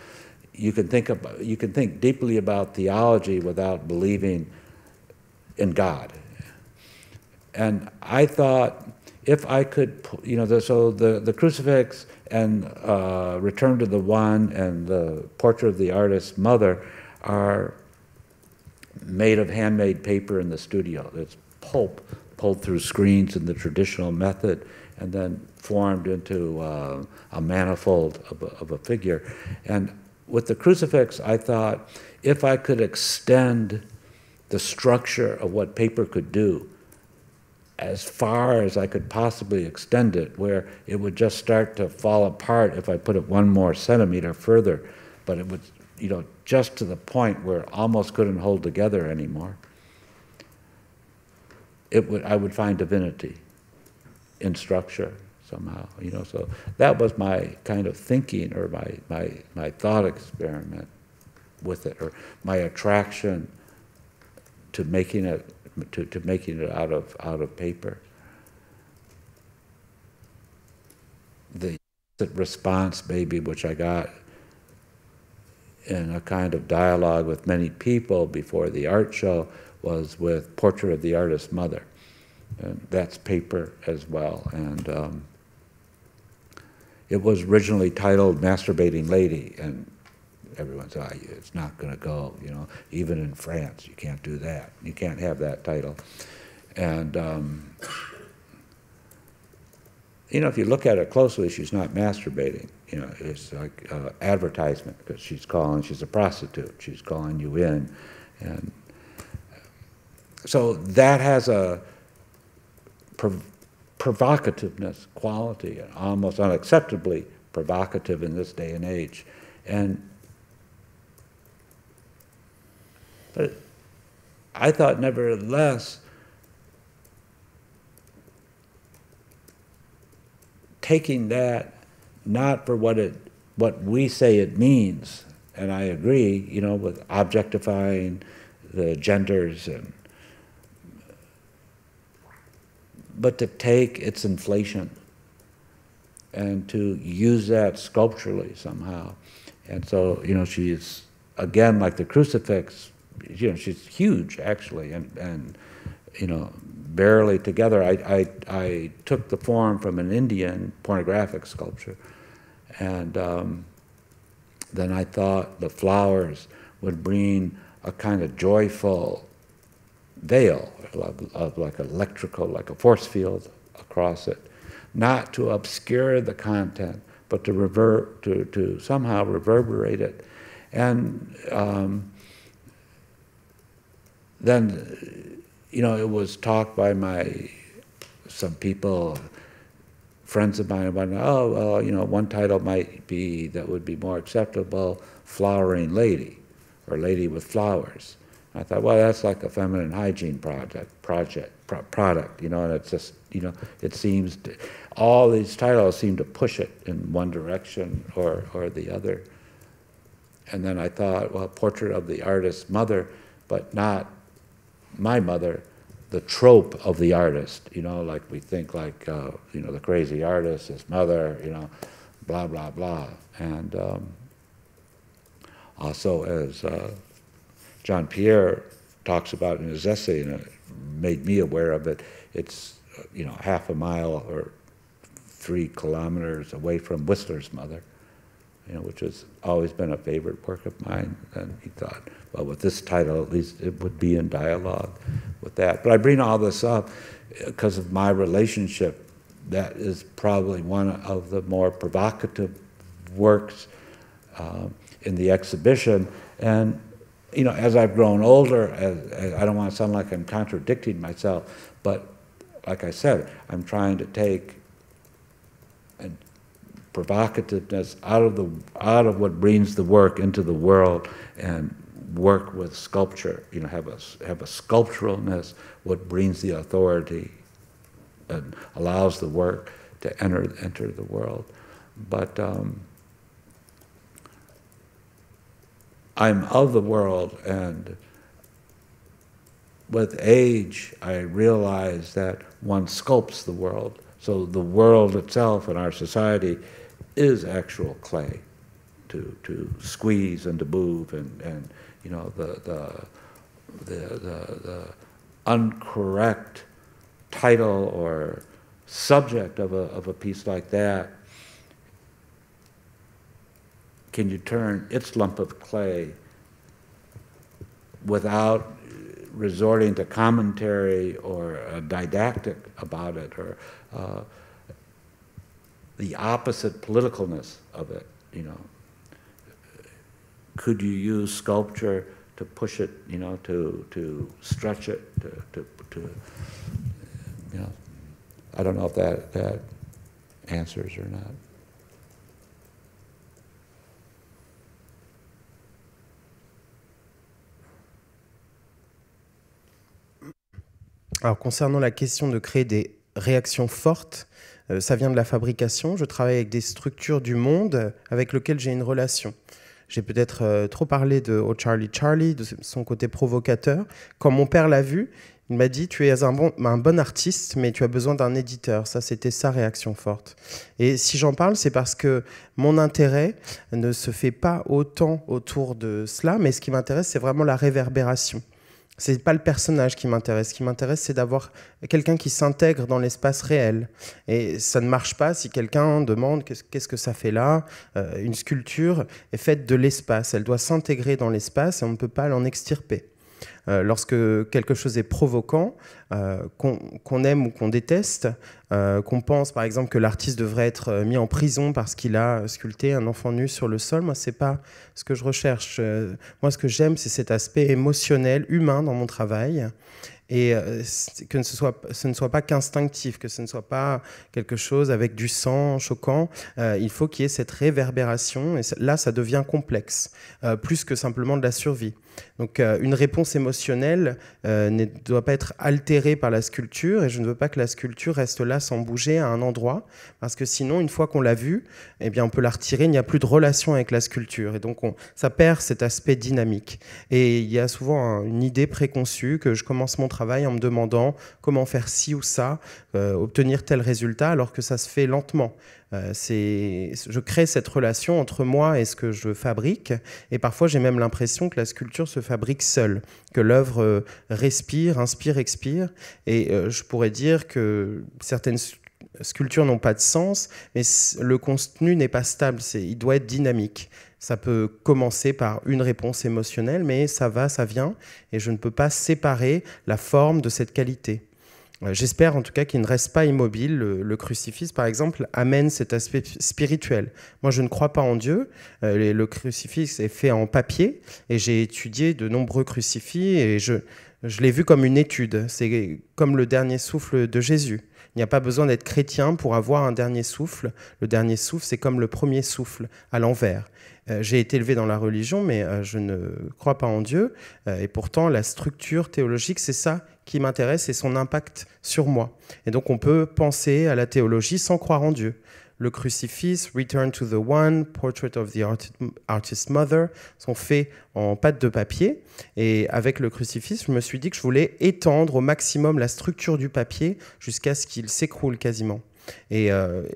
you can think deeply about theology without believing in God. And I thought, if I could, so the crucifix and Return to the One and the portrait of the artist's mother are made of handmade paper in the studio. It's pulp pulled through screens in the traditional method and then formed into a manifold of a figure. And with the crucifix, I thought, if I could extend the structure of what paper could do as far as I could possibly extend it, where it would just start to fall apart if I put it 1 more centimeter further, but it would, just to the point where it almost couldn't hold together anymore. I would find divinity in structure somehow, So that was my kind of thinking, or my thought experiment with it, or my attraction to making it out of paper. The response, maybe, which I got in a kind of dialogue with many people before the art show, was with Portrait of the Artist's Mother. And that's paper as well. And it was originally titled Masturbating Lady, and everyone said, it's not going to go, even in France, you can't do that. You can't have that title. And, if you look at it closely, she's not masturbating. It's like advertisement, because she's a prostitute. She's calling you in. And so that has a provocativeness quality, almost unacceptably provocative in this day and age. But I thought, nevertheless, taking that not for what we say it means, and I agree, with objectifying the genders, but to take its inflation and to use that sculpturally somehow. And so, she's, again, like the crucifix, she's huge, actually, and barely together. I took the form from an Indian pornographic sculpture, and then I thought the flowers would bring a kind of joyful veil of like electrical, like a force field across it, not to obscure the content, but to somehow reverberate it. And then, it was talked by some people, friends of mine, about, one title might be, that would be more acceptable, Flowering Lady, or Lady with Flowers. I thought, well, that's like a feminine hygiene product, and it's just, it seems, all these titles seem to push it in one direction or the other. And then I thought, well, Portrait of the Artist's Mother, but not my mother, the trope of the artist, like we think like, the crazy artist, his mother, blah, blah, blah. And also, as John Pierre talks about in his essay, and it made me aware of it, it's, half a mile or 3 kilometers away from Whistler's Mother, which has always been a favorite work of mine. And he thought, well, with this title, at least it would be in dialogue with that. But I bring all this up because of my relationship that is probably one of the more provocative works in the exhibition. And you know, as I've grown older, I don't want to sound like I'm contradicting myself, but like I said, I'm trying to take provocativeness out of what brings the work into the world and work with sculpture. You know, have a sculpturalness, what brings the authority and allows the work to enter the world. But I'm of the world, and with age, I realize that one sculpts the world. So the world itself in our society is actual clay to squeeze and to move, and you know, the incorrect title or subject of a piece like that, can you turn its lump of clay without resorting to commentary or a didactic about it, or the opposite politicalness of it, you know? Could you use sculpture to push it, you know, to stretch it, to you know? I don't know if that answers or not. Alors, concernant la question de créer des réactions fortes, ça vient de la fabrication. Je travaille avec des structures du monde avec lesquelles j'ai une relation. J'ai peut-être trop parlé de Oh Charlie Charlie, de son côté provocateur. Quand mon père l'a vu, il m'a dit « Tu es un bon artiste, mais tu as besoin d'un éditeur ». Ça, c'était sa réaction forte. Et si j'en parle, c'est parce que mon intérêt ne se fait pas autant autour de cela, mais ce qui m'intéresse, c'est vraiment la réverbération. Ce n'est pas le personnage qui m'intéresse. Ce qui m'intéresse, c'est d'avoir quelqu'un qui s'intègre dans l'espace réel. Et ça ne marche pas si quelqu'un demande qu'est-ce que ça fait là. Une sculpture est faite de l'espace. Elle doit s'intégrer dans l'espace et on ne peut pas l'en extirper. Lorsque quelque chose est provoquant, qu'on aime ou qu'on déteste, qu'on pense par exemple que l'artiste devrait être mis en prison parce qu'il a sculpté un enfant nu sur le sol, moi c'est pas ce que je recherche. Moi ce que j'aime, c'est cet aspect émotionnel, humain dans mon travail, et que ce ne soit pas qu'instinctif, que ce ne soit pas quelque chose avec du sang choquant. Il faut qu'il y ait cette réverbération, et là ça devient complexe, plus que simplement de la survie. Donc une réponse émotionnelle ne doit pas être altérée par la sculpture, et je ne veux pas que la sculpture reste là sans bouger à un endroit, parce que sinon, une fois qu'on l'a vue, eh bien, on peut la retirer, il n'y a plus de relation avec la sculpture, et donc ça perd cet aspect dynamique. Et il y a souvent une idée préconçue que je commence mon travail en me demandant comment faire ci ou ça, obtenir tel résultat, alors que ça se fait lentement. Je crée cette relation entre moi et ce que je fabrique, et parfois j'ai même l'impression que la sculpture se fabrique seule, que l'œuvre respire, inspire, expire, et je pourrais dire que certaines sculptures n'ont pas de sens, mais le contenu n'est pas stable, il doit être dynamique. Ça peut commencer par une réponse émotionnelle, mais ça va, ça vient, et je ne peux pas séparer la forme de cette qualité. J'espère en tout cas qu'il ne reste pas immobile. Le crucifix, par exemple, amène cet aspect spirituel. Moi, je ne crois pas en Dieu. Le crucifix est fait en papier et j'ai étudié de nombreux crucifix et je l'ai vu comme une étude. C'est comme le dernier souffle de Jésus. Il n'y a pas besoin d'être chrétien pour avoir un dernier souffle. Le dernier souffle, c'est comme le premier souffle, à l'envers. J'ai été élevé dans la religion, mais je ne crois pas en Dieu. Et pourtant, la structure théologique, c'est ça qui m'intéresse et son impact sur moi. Et donc, on peut penser à la théologie sans croire en Dieu. Le crucifix, Return to the One, Portrait of the Artist Mother sont faits en pâte de papier. Et avec le crucifix, je me suis dit que je voulais étendre au maximum la structure du papier jusqu'à ce qu'il s'écroule quasiment. Et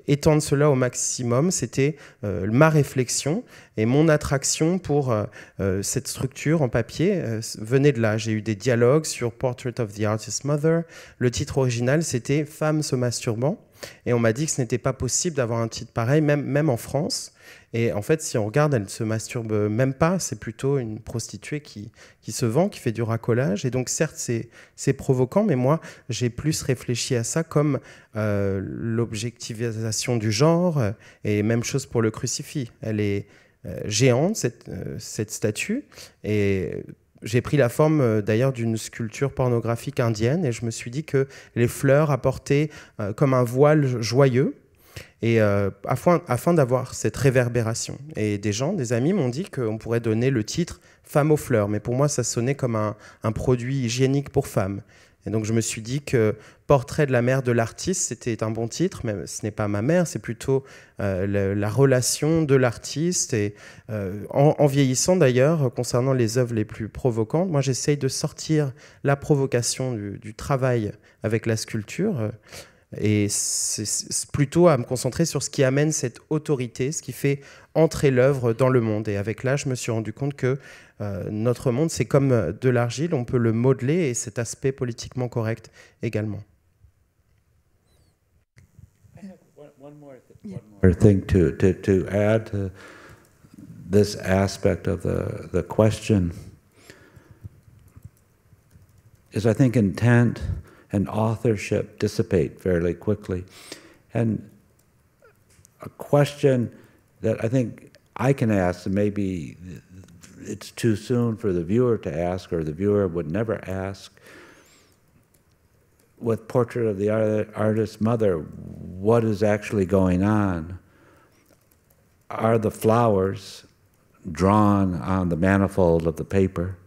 étendre cela au maximum, c'était ma réflexion et mon attraction pour cette structure en papier venait de là. J'ai eu des dialogues sur Portrait of the Artist Mother. Le titre original, c'était « Femme se masturbant ». Et on m'a dit que ce n'était pas possible d'avoir un titre pareil, même en France. Et en fait, si on regarde, elle ne se masturbe même pas. C'est plutôt une prostituée qui se vend, qui fait du racolage. Et donc, certes, c'est provoquant, mais moi, j'ai plus réfléchi à ça comme l'objectivisation du genre. Et même chose pour le crucifix. Elle est géante, cette statue. Et j'ai pris la forme d'ailleurs d'une sculpture pornographique indienne. Et je me suis dit que les fleurs apportaient comme un voile joyeux. Et afin d'avoir cette réverbération. Et des amis m'ont dit qu'on pourrait donner le titre « Femme aux fleurs ». Mais pour moi, ça sonnait comme un produit hygiénique pour femmes. Et donc je me suis dit que « Portrait de la mère de l'artiste », c'était un bon titre, mais ce n'est pas ma mère, c'est plutôt la relation de l'artiste. Et en vieillissant d'ailleurs, concernant les œuvres les plus provocantes, moi j'essaye de sortir la provocation du travail avec la sculpture. Et c'est plutôt à me concentrer sur ce qui amène cette autorité, ce qui fait entrer l'œuvre dans le monde. Et avec l'âge, je me suis rendu compte que notre monde, c'est comme de l'argile, on peut le modeler, et cet aspect politiquement correct également. One more thing to add to this aspect of the question is, I think, intent and authorship dissipate fairly quickly. And a question that I think I can ask, and maybe it's too soon for the viewer to ask, or the viewer would never ask, with Portrait of the Artist's Mother, what is actually going on? Are the flowers drawn on the manifold of the paper?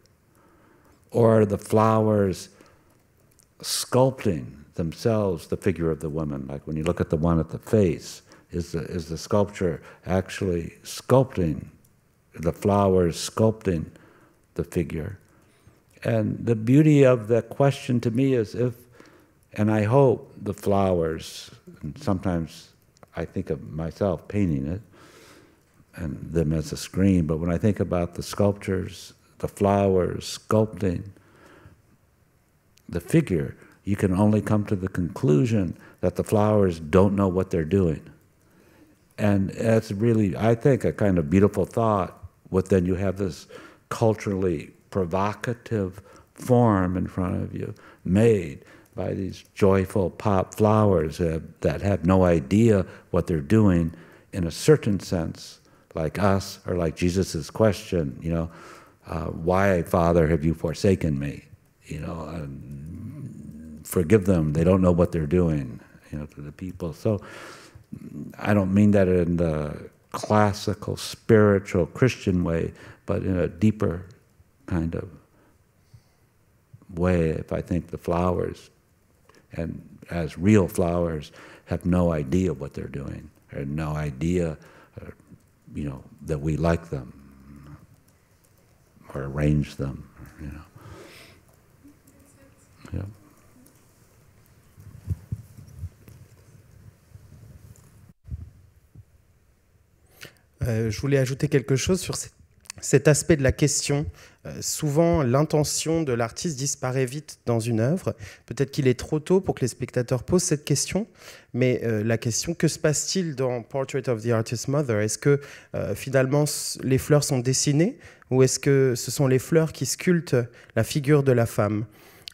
Or are the flowers sculpting themselves the figure of the woman? Like when you look at the one at the face, is the sculpture actually sculpting the flowers, sculpting the figure? And the beauty of that question to me is if, and I hope the flowers, and sometimes I think of myself painting it and them as a screen, but when I think about the sculptures, the flowers sculpting the figure, you can only come to the conclusion that the flowers don't know what they're doing. And that's really, I think, a kind of beautiful thought. But then you have this culturally provocative form in front of you, made by these joyful pop flowers that have no idea what they're doing, in a certain sense, like us, or like Jesus' question, you know, why, Father, have you forsaken me? You know, and forgive them, they don't know what they're doing, you know, to the people. So I don't mean that in the classical, spiritual, Christian way, but in a deeper kind of way. If I think the flowers, and as real flowers, have no idea what they're doing, or no idea, you know, that we like them, or arrange them, you know. Yeah. Je voulais ajouter quelque chose sur cet aspect de la question. Souvent, l'intention de l'artiste disparaît vite dans une œuvre. Peut-être qu'il est trop tôt pour que les spectateurs posent cette question, mais la question, que se passe-t-il dans Portrait of the Artist's Mother? Est-ce que finalement les fleurs sont dessinées, ou est-ce que ce sont les fleurs qui sculptent la figure de la femme?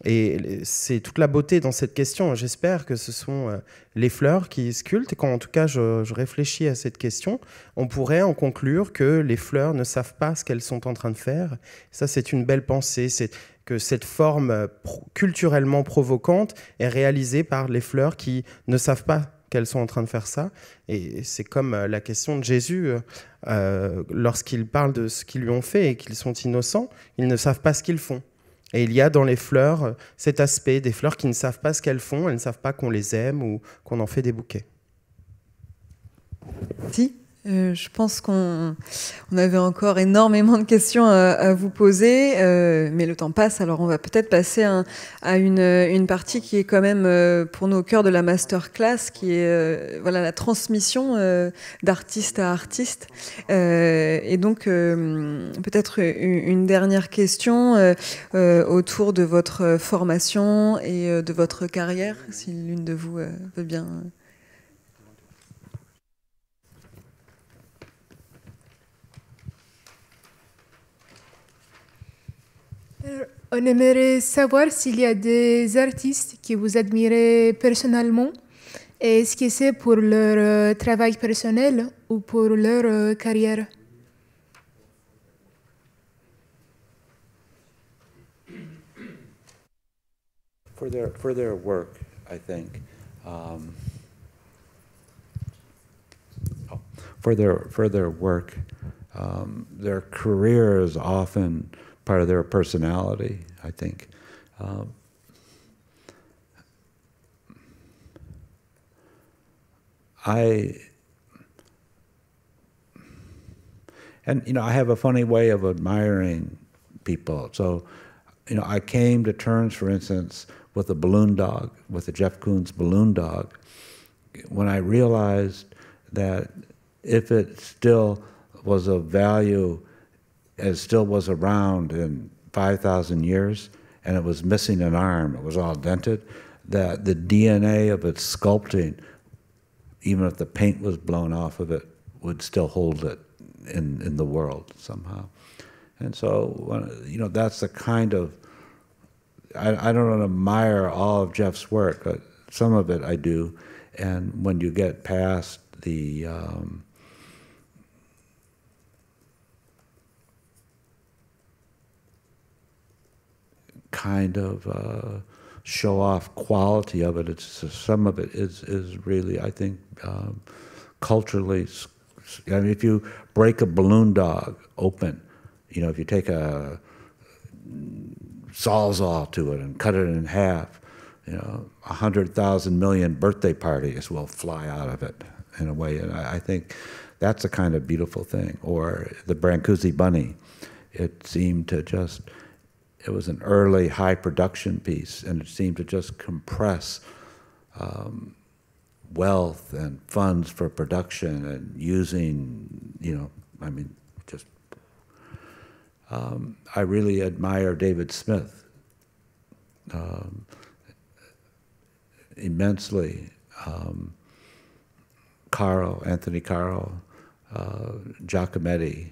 Et c'est toute la beauté dans cette question. J'espère que ce sont les fleurs qui sculptent. Et quand, en tout cas, je réfléchis à cette question, on pourrait en conclure que les fleurs ne savent pas ce qu'elles sont en train de faire. Ça, c'est une belle pensée. C'est que cette forme culturellement provocante est réalisée par les fleurs qui ne savent pas qu'elles sont en train de faire ça. Et c'est comme la question de Jésus, lorsqu'il parle de ce qu'ils lui ont fait et qu'ils sont innocents, ils ne savent pas ce qu'ils font. Et il y a dans les fleurs cet aspect des fleurs qui ne savent pas ce qu'elles font, elles ne savent pas qu'on les aime ou qu'on en fait des bouquets. Merci. Je pense qu'on avait encore énormément de questions à vous poser, mais le temps passe, alors on va peut-être passer à une partie qui est quand même pour nous au cœur de la masterclass, qui est voilà, la transmission d'artiste à artiste. Et donc peut-être une dernière question autour de votre formation et de votre carrière, si l'une de vous veut bien On aimerait savoir s'il y a des artistes que vous admirez personnellement et est-ce que c'est pour leur travail personnel ou pour leur carrière. For their work, I think. For their work, their career is often part of their personality, I think. I have a funny way of admiring people. So, I came to terms, for instance, with the balloon dog, with the Jeff Koons balloon dog, when I realized that if it still was of value, as still was around in 5,000 years, and it was missing an arm, it was all dented, that the DNA of its sculpting, even if the paint was blown off of it, would still hold it in the world somehow. And so, that's the kind of, I don't admire all of Jeff's work, but some of it I do. And when you get past the kind of show-off quality of it, some of it is really, I think, culturally. I mean, if you break a balloon dog open, if you take a Sawzall to it and cut it in half, 100,000 million birthday parties will fly out of it in a way. And I think that's a kind of beautiful thing. Or the Brancusi bunny, it seemed to just, it was an early high production piece, and it seemed to just compress wealth and funds for production and using, just, I really admire David Smith immensely. Anthony Caro, Giacometti,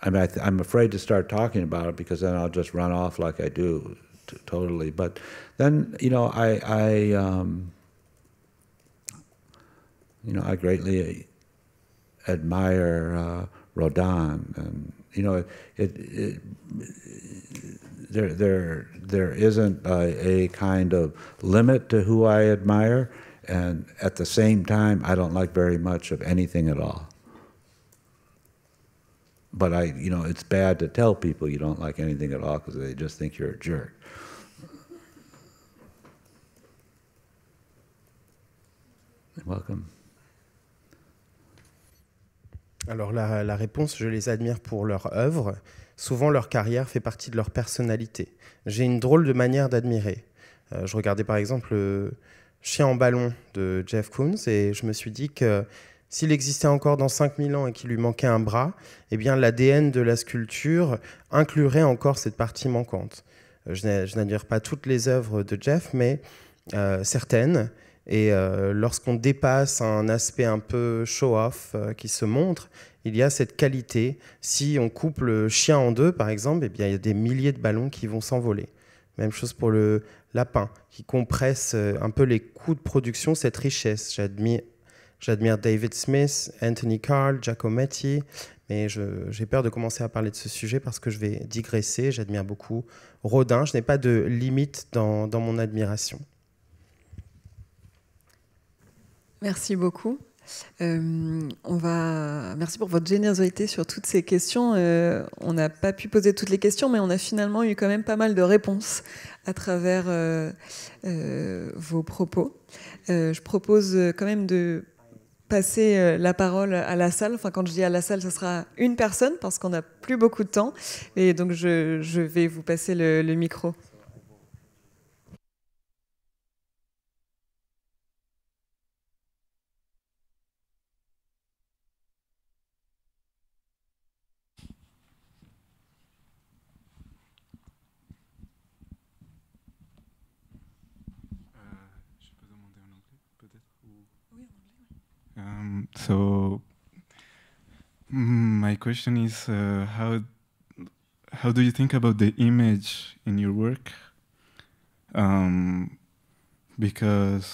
I'm afraid to start talking about it because then I'll just run off like I do totally. But then, I greatly admire Rodin, and there isn't a kind of limit to who I admire, and at the same time, I don't like very much of anything at all. But it's bad to tell people you don't like anything at all because they just think you're a jerk. You're welcome. Alors la réponse, je les admire pour leur œuvre. Souvent, leur carrière fait partie de leur personnalité. J'ai une drôle de manière d'admirer. Je regardais par exemple le Chien en ballon de Jeff Koons et je me suis dit que s'il existait encore dans 5000 ans et qu'il lui manquait un bras, eh bien l'ADN de la sculpture inclurait encore cette partie manquante. Je n'admire pas toutes les œuvres de Jeff, mais certaines. Et lorsqu'on dépasse un aspect un peu show-off qui se montre, il y a cette qualité. Si on coupe le chien en deux, par exemple, eh bien, il y a des milliers de ballons qui vont s'envoler. Même chose pour le lapin, qui compresse un peu les coûts de production, cette richesse. J'admire David Smith, Anthony Carl, Giacometti, mais j'ai peur de commencer à parler de ce sujet parce que je vais digresser. J'admire beaucoup Rodin. Je n'ai pas de limite dans mon admiration. Merci beaucoup. Merci pour votre générosité sur toutes ces questions. On n'a pas pu poser toutes les questions, mais on a finalement eu quand même pas mal de réponses à travers vos propos. Je propose quand même de passer la parole à la salle. Enfin, quand je dis à la salle, ce sera une personne parce qu'on n'a plus beaucoup de temps. Et donc, je vais vous passer le micro. So question is how do you think about the image in your work? Because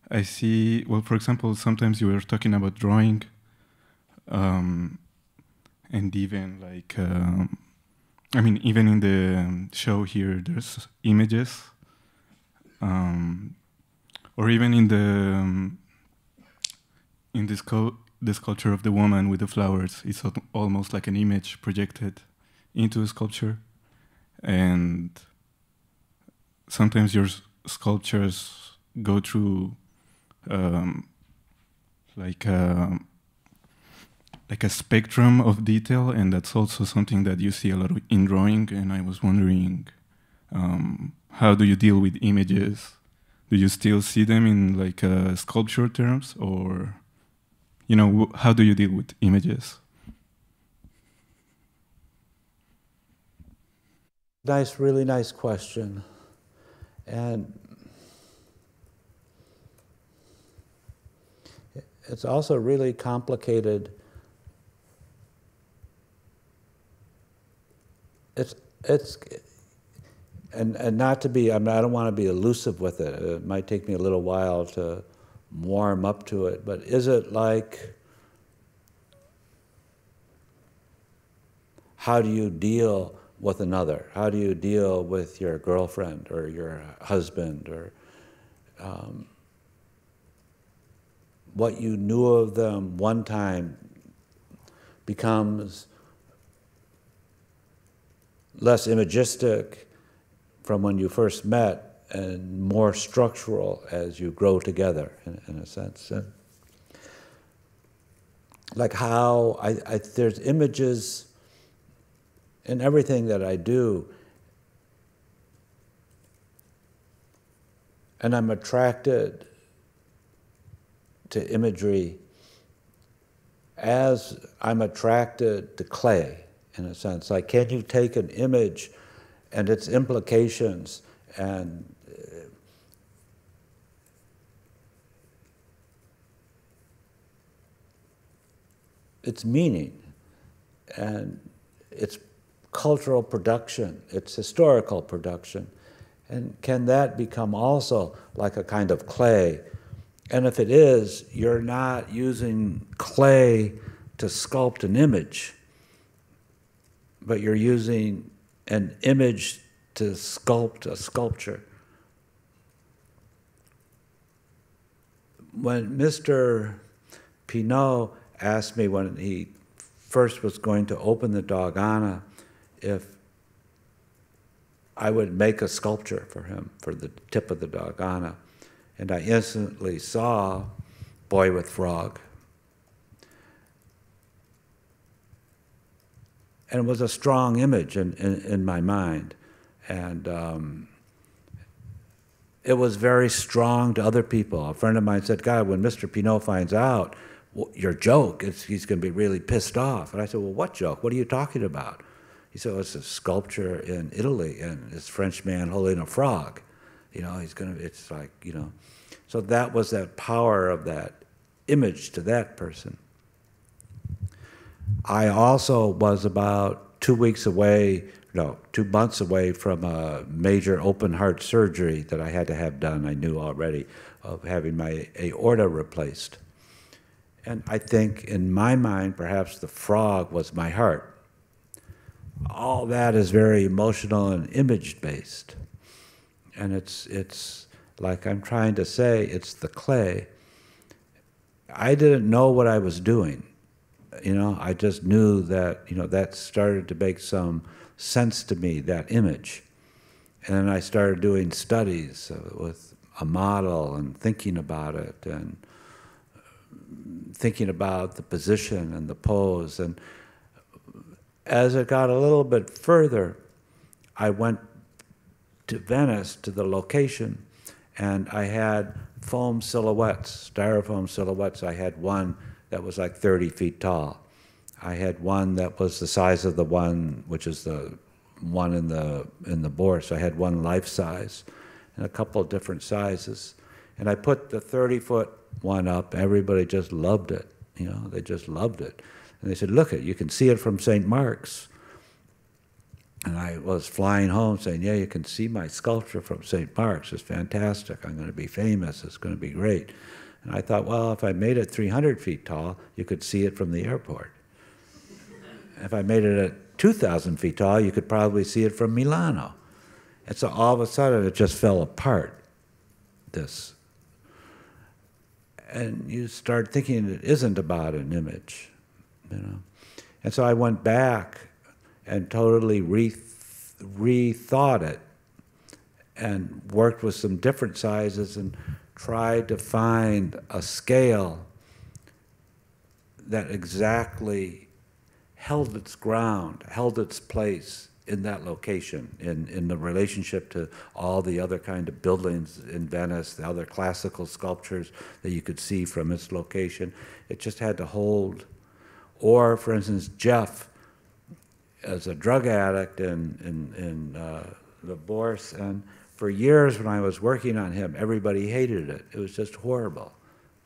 I see, well, for example, sometimes you were talking about drawing, and even like, I mean, even in the show here, there's images, or even in the in this the sculpture of the woman with the flowers, it's almost like an image projected into a sculpture, and sometimes your sculptures go through like a spectrum of detail, and that's also something that you see a lot of in drawing. And I was wondering, how do you deal with images? Do you still see them in like sculpture terms, or how do you deal with images? Really nice question. And it's also really complicated. And not to be, I don't want to be elusive with it. It might take me a little while to warm up to it, but is it like, how do you deal with another? How do you deal with your girlfriend or your husband, or what you knew of them one time becomes less imagistic from when you first met and more structural as you grow together, in a sense. And like how there's images in everything that I do, and I'm attracted to imagery as I'm attracted to clay, in a sense. Like, can you take an image and its implications and its meaning and its cultural production, its historical production, and can that become also like a kind of clay? And if it is, you're not using clay to sculpt an image, but you're using an image to sculpt a sculpture. When Mr. Pinault asked me when he first was going to open the Dogana if I would make a sculpture for him for the tip of the Dogana, and I instantly saw Boy with Frog. And it was a strong image in my mind. And it was very strong to other people. A friend of mine said, God, when Mr. Pinault finds out your joke, he's going to be really pissed off. And I said, well, what joke? What are you talking about? He said, well, it's a sculpture in Italy, and this French man holding a frog. It's like, So that was that power of that image to that person. I also was about 2 months away from a major open heart surgery that I had to have done, I knew already, of having my aorta replaced. And I think in my mind, perhaps the frog was my heart. All that is very emotional and image-based. And it's like I'm trying to say, it's the clay. I didn't know what I was doing. I just knew that, that started to make some sense to me, that image. And then I started doing studies with a model and thinking about it and thinking about the position and the pose. And as it got a little bit further, I went to Venice, to the location, and I had foam silhouettes, styrofoam silhouettes. I had one that was like 30 feet tall. I had one that was the size of the one, which is the one in the board. So I had one life size and a couple of different sizes. And I put the 30-foot one up. Everybody just loved it. They just loved it. And they said, look, you can see it from St. Mark's. And I was flying home saying, yeah, you can see my sculpture from St. Mark's. It's fantastic. I'm going to be famous. It's going to be great. And I thought, well, if I made it 300 feet tall, you could see it from the airport. If I made it at 2,000 feet tall, you could probably see it from Milano. And so all of a sudden, it just fell apart, this. And you start thinking it isn't about an image, you know. And so I went back and totally rethought it and worked with some different sizes and tried to find a scale that exactly held its ground, held its place in that location, in the relationship to all the other kind of buildings in Venice, the other classical sculptures that you could see from its location. It just had to hold. Or, for instance, Jeff, as a drug addict in the Bourse, and for years when I was working on him, everybody hated it. It was just horrible,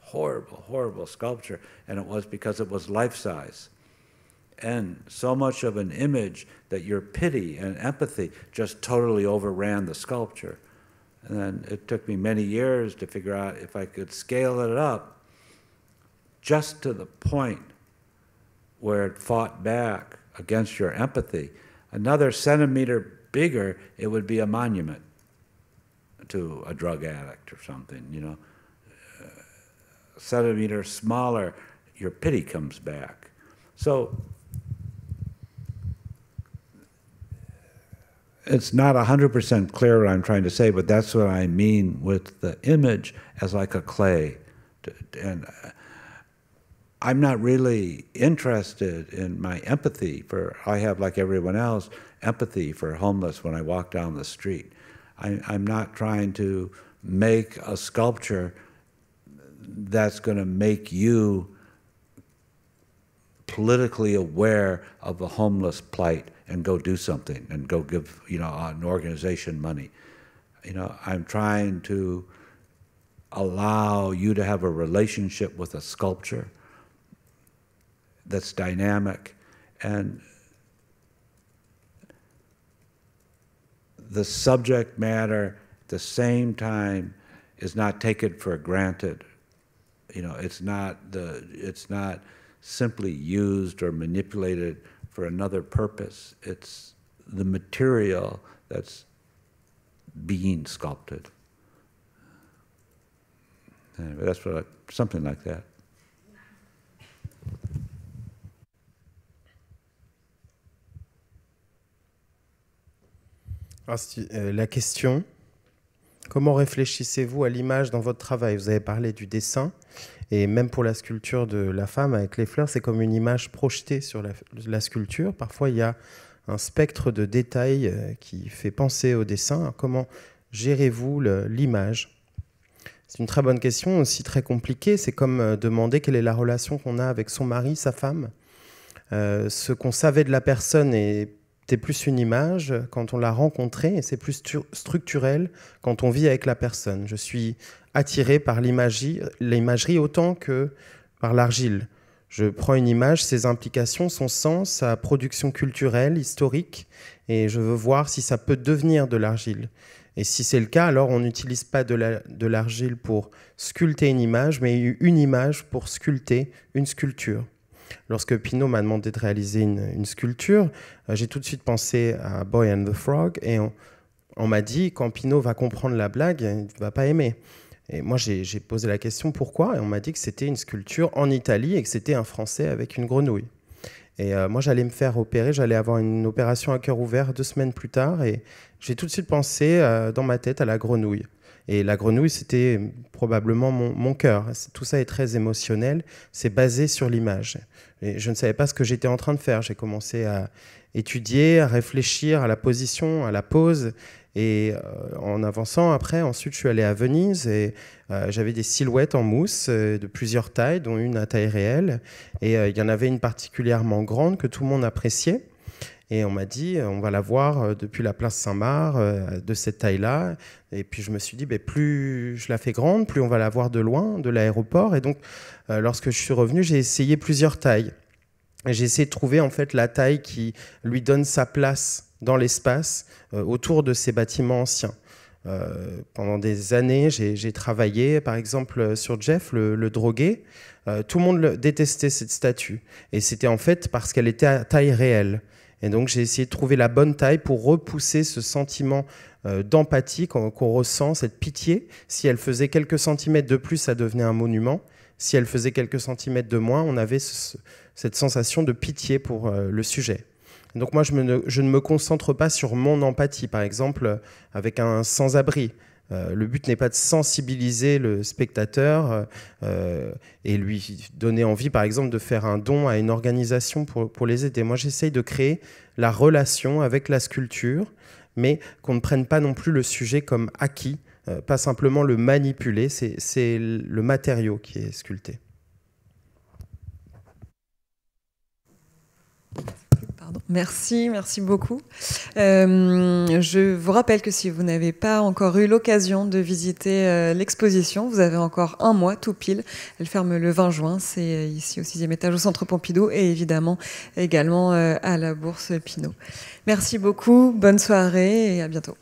horrible, horrible sculpture, and it was because it was life-size. And so much of an image that your pity and empathy just totally overran the sculpture. And then it took me many years to figure out if I could scale it up just to the point where it fought back against your empathy. Another centimeter bigger, it would be a monument to a drug addict or something, you know. A centimeter smaller, your pity comes back. So it's not 100% clear what I'm trying to say, but that's what I mean with the image as like a clay. And I'm not really interested in my empathy for, I have, like everyone else, empathy for homeless when I walk down the street. I'm not trying to make a sculpture that's going to make you politically aware of the homeless plight and go do something and go give, you know, an organization money. You know, I'm trying to allow you to have a relationship with a sculpture that's dynamic, and the subject matter at the same time is not taken for granted. You know, it's not simply used or manipulated for another purpose. It's the material that's being sculpted. Anyway, that's what something like that. Alors, la question, comment réfléchissez-vous à l'image dans votre travail? Vous avez parlé du dessin, et même pour la sculpture de la femme avec les fleurs, c'est comme une image projetée sur la sculpture. Parfois, il y a un spectre de détails qui fait penser au dessin. Comment gérez-vous l'image? C'est une très bonne question, aussi très compliquée. C'est comme demander quelle est la relation qu'on a avec son mari, sa femme. Ce qu'on savait de la personne était plus une image quand on l'a rencontrée, et c'est plus structurel quand on vit avec la personne. Je suis attiré par l'imagerie autant que par l'argile. Je prends une image, ses implications, son sens, sa production culturelle, historique, et je veux voir si ça peut devenir de l'argile. Et si c'est le cas, alors on n'utilise pas de l'argile pour sculpter une image, mais une image pour sculpter une sculpture. Lorsque Pinault m'a demandé de réaliser une sculpture, j'ai tout de suite pensé à Boy and the Frog, et on m'a dit, quand Pinault va comprendre la blague, il ne va pas aimer. Et moi, j'ai posé la question pourquoi, et on m'a dit que c'était une sculpture en Italie et que c'était un Français avec une grenouille. Et moi, j'allais me faire opérer, j'allais avoir une opération à cœur ouvert 2 semaines plus tard, et j'ai tout de suite pensé dans ma tête à la grenouille. Et la grenouille, c'était probablement mon cœur. Tout ça est très émotionnel, c'est basé sur l'image. Et je ne savais pas ce que j'étais en train de faire. J'ai commencé à étudier, à réfléchir à la position, à la pose. Et en avançant, ensuite, je suis allé à Venise et j'avais des silhouettes en mousse de plusieurs tailles, dont une à taille réelle. Et il y en avait une particulièrement grande que tout le monde appréciait. Et on m'a dit, on va la voir depuis la place Saint-Marc, de cette taille-là. Et puis je me suis dit, plus je la fais grande, plus on va la voir de loin, de l'aéroport. Et donc, lorsque je suis revenu, j'ai essayé plusieurs tailles. J'ai essayé de trouver en fait la taille qui lui donne sa place dans l'espace autour de ces bâtiments anciens. Pendant des années, j'ai travaillé par exemple sur Jeff, le drogué. Tout le monde détestait cette statue. Et c'était en fait parce qu'elle était à taille réelle. Et donc j'ai essayé de trouver la bonne taille pour repousser ce sentiment d'empathie qu'on ressent, cette pitié. Si elle faisait quelques centimètres de plus, ça devenait un monument. Si elle faisait quelques centimètres de moins, on avait cette sensation de pitié pour le sujet. Donc moi, je ne me concentre pas sur mon empathie, par exemple, avec un sans-abri. Le but n'est pas de sensibiliser le spectateur et lui donner envie, par exemple, de faire un don à une organisation pour les aider. Moi, j'essaye de créer la relation avec la sculpture, mais qu'on ne prenne pas non plus le sujet comme acquis, pas simplement le manipuler, c'est le matériau qui est sculpté. Pardon. Merci beaucoup. Je vous rappelle que si vous n'avez pas encore eu l'occasion de visiter l'exposition, vous avez encore un mois tout pile. Elle ferme le 20 juin, c'est ici au 6e étage au Centre Pompidou et évidemment également à la Bourse Pinault. Merci beaucoup, bonne soirée et à bientôt.